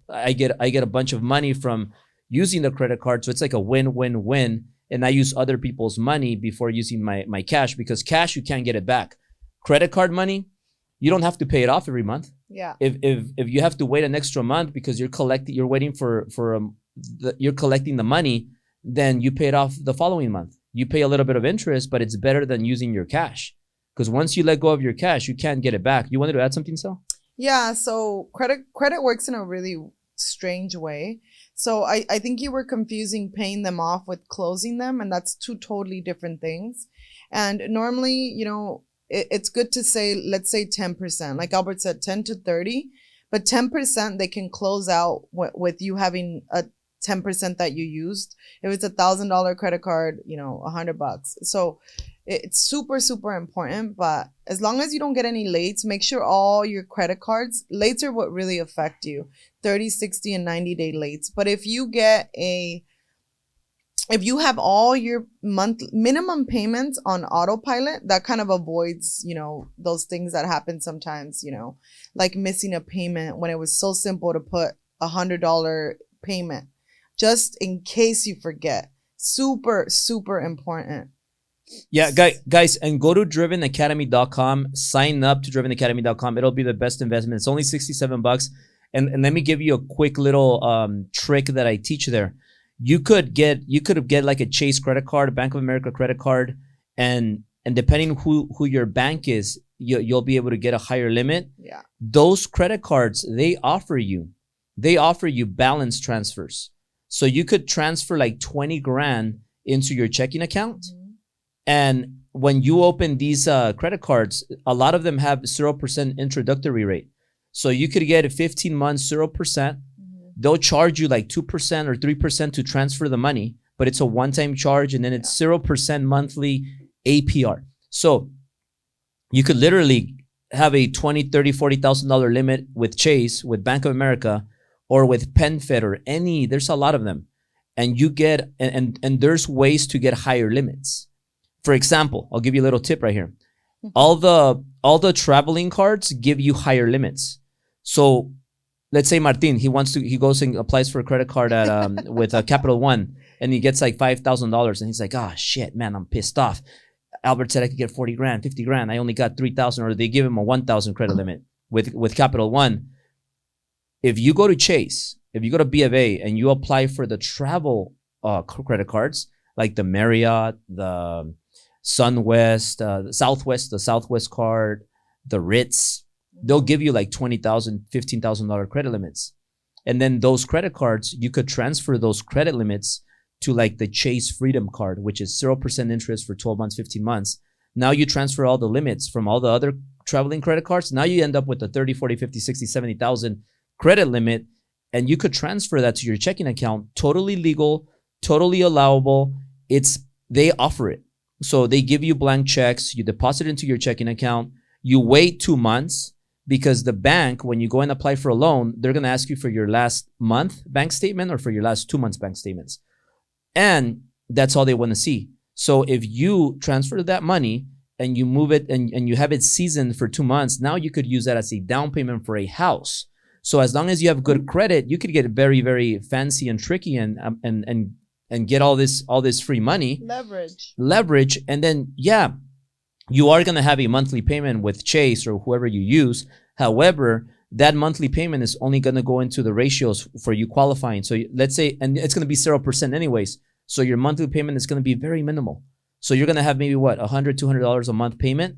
I get a bunch of money from using the credit card. So it's like a win-win-win, and I use other people's money before using my cash, because cash, you can't get it back. Credit card money, you don't have to pay it off every month. Yeah. If you have to wait an extra month because you're collecting the money, then you pay it off the following month. You pay a little bit of interest, but it's better than using your cash. Because once you let go of your cash, you can't get it back. You wanted to add something, Syl? Yeah, so credit works in a really strange way. So I think you were confusing paying them off with closing them, and that's two totally different things. And normally, it's good to say, let's say 10%. Like Albert said, 10 to 30, but 10% they can close out with you having a 10% that you used. If it's $1,000 credit card, $100. So it's super, super important. But as long as you don't get any lates, make sure all your credit cards, lates are what really affect you, 30, 60, and 90-day lates. But if you have all your minimum payments on autopilot, that kind of avoids, those things that happen sometimes, like missing a payment when it was so simple to put $100 payment, just in case you forget. Super, super important. Yeah, guys, and go to drivenacademy.com, sign up to drivenacademy.com. It'll be the best investment. It's only $67. And let me give you a quick little trick that I teach there. You could get like a Chase credit card, a Bank of America credit card, and depending who your bank is, you'll be able to get a higher limit. Yeah. Those credit cards, they offer you balance transfers. So you could transfer like 20 grand into your checking account. Mm-hmm. And when you open these credit cards, a lot of them have 0% introductory rate. So you could get 15 months, 0%. They'll charge you like 2% or 3% to transfer the money, but it's a one-time charge, and then it's 0% monthly APR. So you could literally have a $20,000, $30,000, $40,000 limit with Chase, with Bank of America, or with PenFed, or there's a lot of them. And you get, and there's ways to get higher limits. For example, I'll give you a little tip right here. All the traveling cards give you higher limits. So let's say Martin, he goes and applies for a credit card at with Capital One, and he gets like $5,000, and he's like, oh shit, man, I'm pissed off. Albert said I could get 40 grand, 50 grand. I only got 3,000, or they give him a 1,000 credit limit with Capital One. If you go to Chase, if you go to B of A and you apply for the travel credit cards, like the Marriott, the Sunwest, the Southwest card, the Ritz, they'll give you like $20,000, $15,000 credit limits. And then those credit cards, you could transfer those credit limits to like the Chase Freedom card, which is 0% interest for 12 months, 15 months. Now you transfer all the limits from all the other traveling credit cards. Now you end up with a 30, 40, 50, 60, 70,000 credit limit, and you could transfer that to your checking account. Totally legal, totally allowable. They offer it. So they give you blank checks, you deposit into your checking account, you wait 2 months, because the bank, when you go and apply for a loan, they're going to ask you for your last month bank statement or for your last 2 months bank statements. And that's all they want to see. So if you transfer that money and you move it and you have it seasoned for 2 months, now you could use that as a down payment for a house. So as long as you have good credit, you could get very, very fancy and tricky and get all this free money. Leverage. And then, you are going to have a monthly payment with Chase or whoever you use. However, that monthly payment is only going to go into the ratios for you qualifying. So let's say, and it's going to be 0% anyways. So your monthly payment is going to be very minimal. So you're going to have maybe $100, $200 a month payment,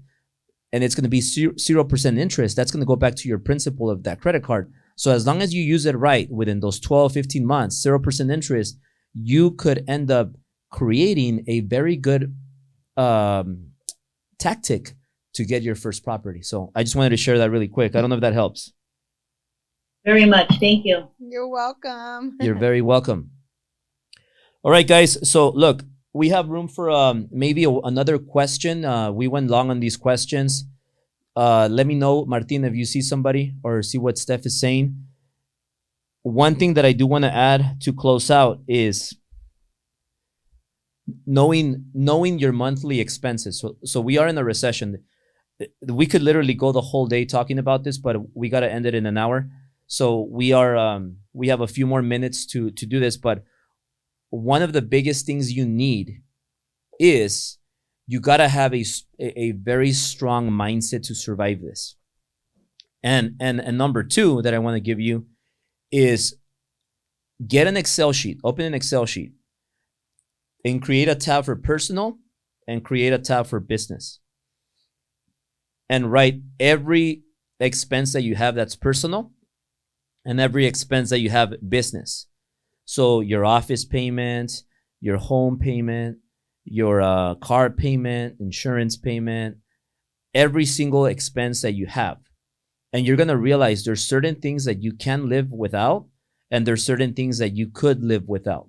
and it's going to be 0% interest. That's going to go back to your principal of that credit card. So as long as you use it right within those 12, 15 months, 0% interest, you could end up creating a very good tactic to get your first property. So I just wanted to share that really quick. I don't know if that helps. Very much. Thank you. You're welcome. You're very welcome. All right, guys. So look, we have room for maybe another question. We went long on these questions. Let me know, Martin, if you see somebody or see what Steph is saying. One thing that I do want to add to close out is knowing your monthly expenses. So we are in a recession. We could literally go the whole day talking about this, but we got to end it in an hour. So we have a few more minutes to do this. But one of the biggest things you need is you got to have a very strong mindset to survive this. And number two that I want to give you is get an Excel sheet, open an Excel sheet, and create a tab for personal and create a tab for business. And write every expense that you have that's personal and every expense that you have business. So your office payment, your home payment, your car payment, insurance payment, every single expense that you have. And you're going to realize there's certain things that you can live without, and there's certain things that you could live without.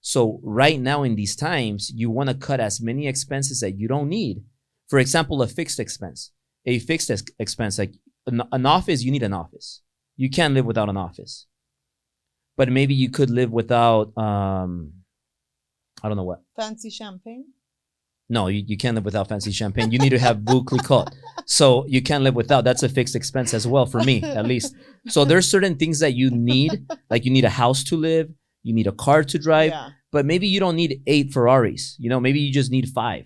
So right now in these times, you want to cut as many expenses that you don't need. For example, a fixed expense. A fixed expense, like an office, you need an office. You can't live without an office. But maybe you could live without, I don't know what. Fancy champagne? No, you can't live without fancy champagne. You need to have Veuve Clicquot. So you can't live without. That's a fixed expense as well, for me, at least. So there's certain things that you need, like you need a house to live, you need a car to drive, but maybe you don't need 8 Ferraris. You know, maybe you just need 5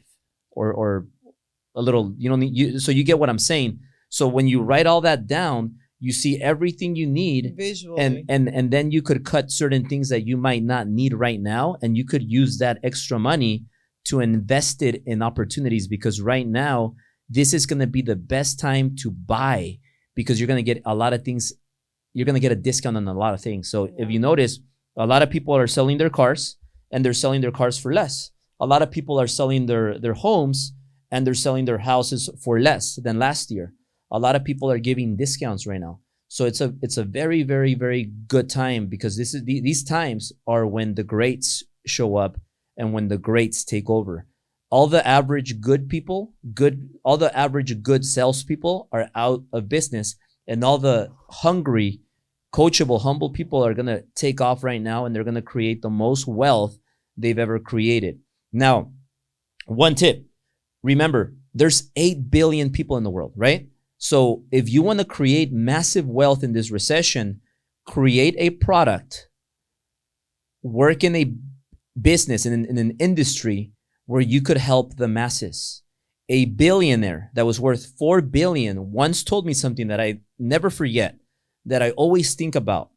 or a little, you don't need, so you get what I'm saying. So when you write all that down, you see everything you need visually, and then you could cut certain things that you might not need right now, and you could use that extra money to invest it in opportunities, because right now this is going to be the best time to buy, because you're going to get a lot of things. You're going to get a discount on a lot of things. So if you notice, a lot of people are selling their cars, and they're selling their cars for less. A lot of people are selling their homes, and they're selling their houses for less than last year. A lot of people are giving discounts right now. So it's a very, very, very good time, because these times are when the greats show up and when the greats take over. All the average good people, all the average good salespeople are out of business, and all the hungry, coachable, humble people are going to take off right now, and they're going to create the most wealth they've ever created. Now, one tip, remember, there's 8 billion people in the world, right? So if you want to create massive wealth in this recession, create a product, work in a business, in an industry where you could help the masses. A billionaire that was worth 4 billion once told me something that I never forget, that I always think about.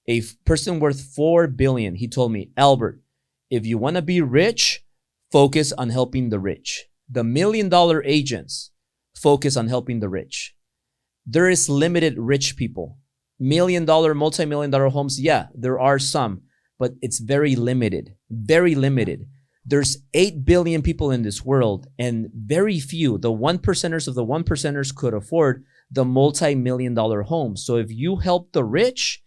A person worth 4 billion, he told me, Albert, if you want to be rich, focus on helping the rich. The $1 million agents focus on helping the rich. There is limited rich people. $1 million, multi-million-dollar homes, yeah, there are some, but it's very limited, very limited. There's 8 billion people in this world, and very few, the 1%ers of the 1%ers could afford the multi-million-dollar homes. So if you help the rich,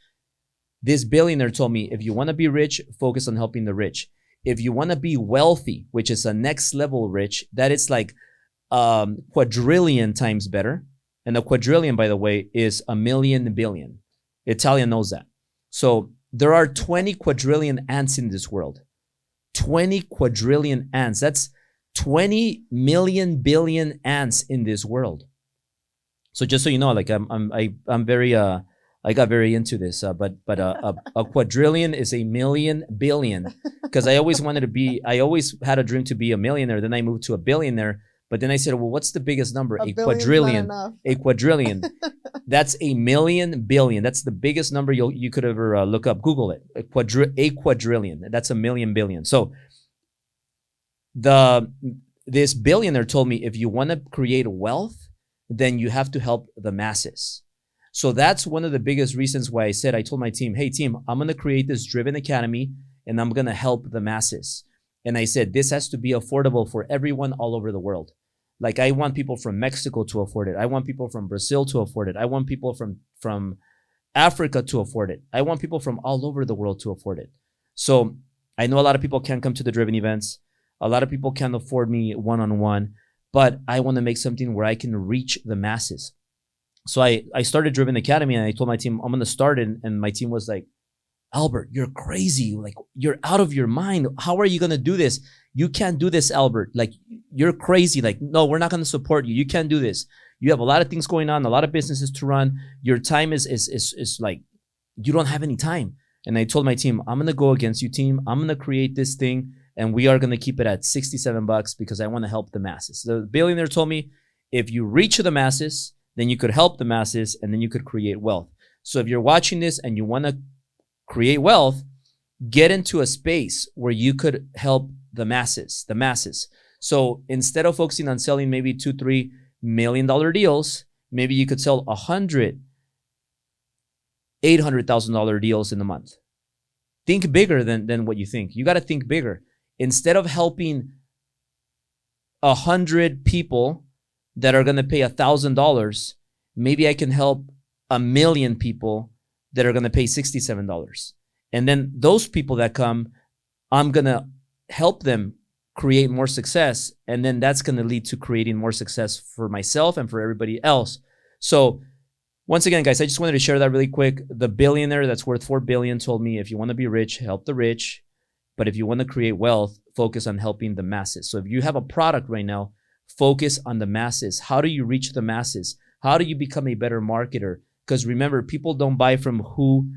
this billionaire told me, if you want to be rich, focus on helping the rich. If you want to be wealthy, which is a next level rich, that is like quadrillion times better. And a quadrillion, by the way, is 1,000,000 billion. Italian knows that. So there are 20 quadrillion ants in this world. 20 quadrillion ants. That's 20 million billion ants in this world. So just so you know, like I'm very I got very into this, but a quadrillion is 1,000,000 billion, because I always had a dream to be a millionaire. Then I moved to a billionaire, but then I said, well, what's the biggest number? A quadrillion. A quadrillion. That's 1,000,000 billion. That's the biggest number you could ever look up. Google it. A quadrillion. That's 1,000,000 billion. So this billionaire told me, if you want to create wealth, then you have to help the masses. So that's one of the biggest reasons why I told my team, hey team, I'm going to create this Driven Academy, and I'm going to help the masses. And I said, this has to be affordable for everyone all over the world. Like, I want people from Mexico to afford it. I want people from Brazil to afford it. I want people from Africa to afford it. I want people from all over the world to afford it. So I know a lot of people can't come to the Driven events. A lot of people can't afford me one-on-one, but I want to make something where I can reach the masses. So I started Driven Academy, and I told my team, I'm going to start it. And my team was like, Albert, you're crazy. Like, you're out of your mind. How are you going to do this? You can't do this, Albert. Like, you're crazy. Like, no, we're not going to support you. You can't do this. You have a lot of things going on, a lot of businesses to run. Your time is like, you don't have any time. And I told my team, I'm going to go against you, team. I'm going to create this thing, and we are going to keep it at $67 because I want to help the masses. The billionaire told me, if you reach the masses, then you could help the masses, and then you could create wealth. So if you're watching this and you want to create wealth, get into a space where you could help the masses. So instead of focusing on selling maybe $2-3 million deals, maybe you could sell 100 $800,000 deals in a month. Think bigger than what you think. You got to think bigger. Instead of helping 100 people that are going to pay $1,000, maybe I can help 1 million people that are going to pay $67. And then those people that come, I'm going to help them create more success. And then that's going to lead to creating more success for myself and for everybody else. So once again, guys, I just wanted to share that really quick. The billionaire that's worth $4 billion told me, if you want to be rich, help the rich. But if you want to create wealth, focus on helping the masses. So if you have a product right now, focus on the masses. How do you reach the masses? How do you become a better marketer? Because remember, people don't buy from who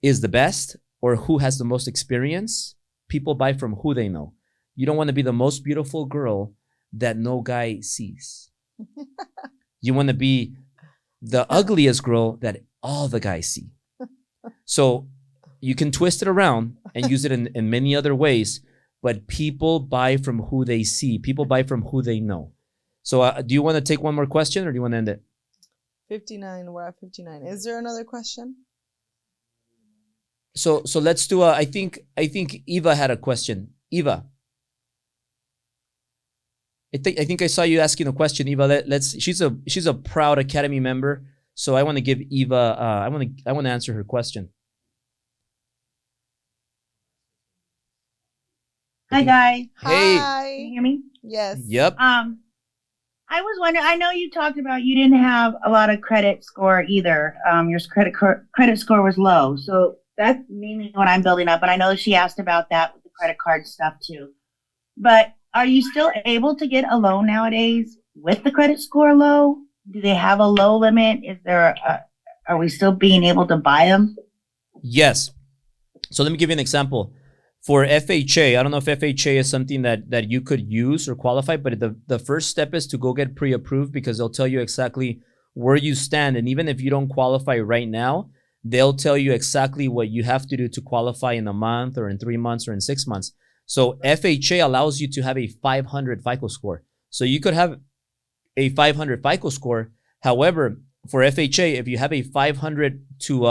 is the best or who has the most experience. People buy from who they know. You don't want to be the most beautiful girl that no guy sees. You want to be the ugliest girl that all the guys see. So you can twist it around and use it in many other ways, but people buy from who they see. People buy from who they know. So do you want to take one more question or do you want to end it? 59. We're at 59. Is there another question? So let's do I think Eva had a question. Eva. I think I saw you asking a question, Eva. She's a proud Academy member, so I want to give Eva I want to answer her question. Hi, guys. Hey. Hi. Can you hear me? Yes. Yep. I was wondering, I know you talked about you didn't have a lot of credit score either. Your credit score was low. So that's mainly what I'm building up. And I know she asked about that with the credit card stuff too. But are you still able to get a loan nowadays with the credit score low? Do they have a low limit? Are we still being able to buy them? Yes. So let me give you an example. For FHA, I don't know if FHA is something that you could use or qualify, but the first step is to go get pre-approved because they'll tell you exactly where you stand. And even if you don't qualify right now, they'll tell you exactly what you have to do to qualify in a month or in 3 months or in 6 months. So FHA allows you to have a 500 FICO score. So you could have a 500 FICO score. However, for FHA, if you have a 500 to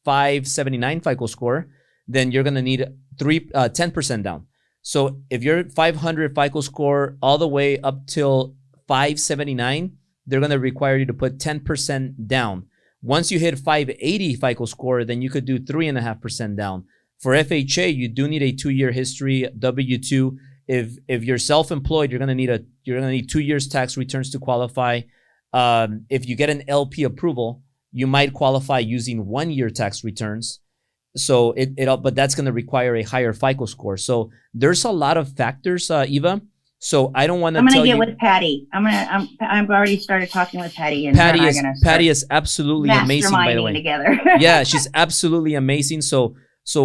579 FICO score, then you're going to need 10% down. So if you're 500 FICO score all the way up till 579, they're going to require you to put 10% down. Once you hit 580 FICO score, then you could do 3.5% down. For FHA, you do need a 2-year history, W-2. If you're self-employed, you're gonna need 2 years tax returns to qualify. If you get an LP approval, you might qualify using 1-year tax returns. So but that's gonna require a higher FICO score. So there's a lot of factors, Eva. So I don't want to. I'm gonna get with Patty. I've already started talking with Patty, and Patty is absolutely amazing. By the way, together. Yeah, she's absolutely amazing. So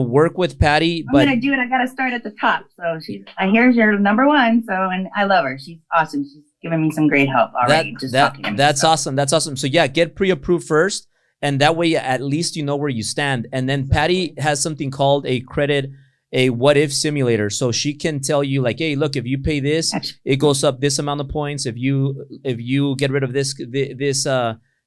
work with Patty. I'm gonna do it. I gotta start at the top. So I hear your number one. So, and I love her. She's awesome. She's giving me some great help already. That's awesome. That's awesome. So yeah, get pre-approved first, and that way at least you know where you stand. And then Patty has something called a what if simulator. So she can tell you like, hey, look, if you pay this, it goes up this amount of points. If you get rid of this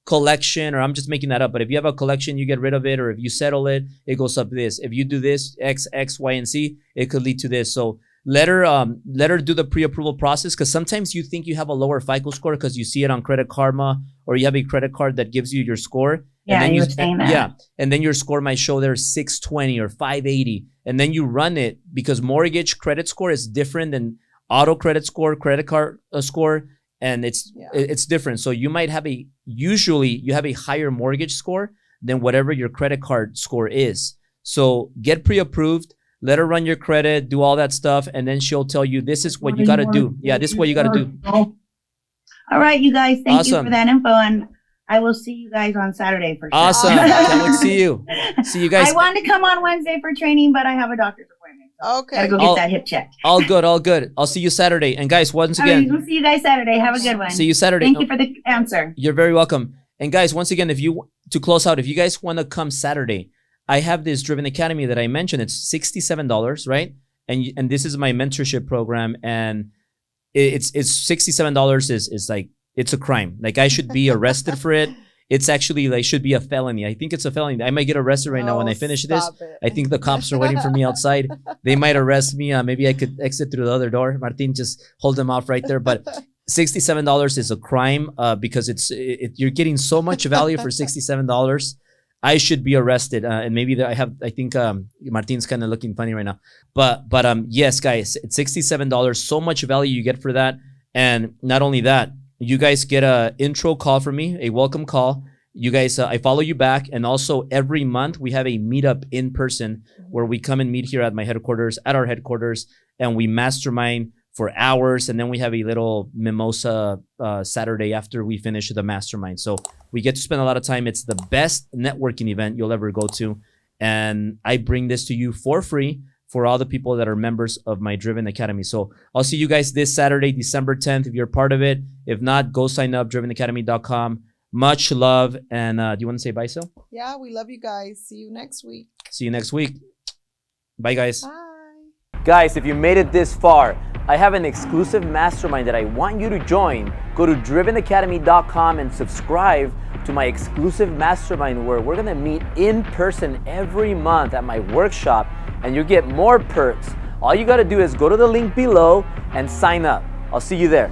collection, or I'm just making that up, but if you have a collection, you get rid of it, or if you settle it, it goes up this. If you do this, X, Y, and Z, it could lead to this. So let her do the pre-approval process, because sometimes you think you have a lower FICO score because you see it on Credit Karma, or you have a credit card that gives you your score. Yeah, you were saying that. Yeah, and then your score might show there 620 or 580, and then you run it because mortgage credit score is different than auto credit score, credit card score, and it's different. So you might have usually you have a higher mortgage score than whatever your credit card score is. So get pre-approved, let her run your credit, do all that stuff, and then she'll tell you this is what you got to do. Yeah, this is what you got to do. All right, you guys, thank you for that info, and I will see you guys on Saturday for sure. Awesome. Can't wait to see you. See you guys. I wanted to come on Wednesday for training, but I have a doctor's appointment. Okay. Gotta go get that hip checked. All good, all good. I'll see you Saturday. And guys, once again, we'll see you guys Saturday. Have a good one. See you Saturday. Thank you for the answer. You're very welcome. And guys, once again, to close out, if you guys want to come Saturday, I have this Driven Academy that I mentioned. It's $67, right? And this is my mentorship program, and it's $67 is like, it's a crime. Like I should be arrested for it. It's actually like should be a felony. I think it's a felony. I might get arrested right now when I finish this. I think the cops are waiting for me outside. They might arrest me. Maybe I could exit through the other door. Martin, just hold them off right there. But $67 is a crime because you're getting so much value for $67. I should be arrested. And maybe I think Martin's kind of looking funny right now. But yes, guys, it's $67. So much value you get for that. And not only that, you guys get a intro call from me, a welcome call. You guys, I follow you back. And also every month we have a meetup in person where we come and meet here at our headquarters, and we mastermind for hours. And then we have a little mimosa Saturday after we finish the mastermind. So we get to spend a lot of time. It's the best networking event you'll ever go to. And I bring this to you for free for all the people that are members of my Driven Academy. So I'll see you guys this Saturday, December 10th, if you're part of it. If not, go sign up, drivenacademy.com. Much love. And do you want to say bye, Syl? Yeah, we love you guys. See you next week. See you next week. Bye, guys. Bye. Guys, if you made it this far, I have an exclusive mastermind that I want you to join. Go to drivenacademy.com and subscribe to my exclusive mastermind where we're gonna meet in person every month at my workshop, and you get more perks. All you gotta do is go to the link below and sign up. I'll see you there.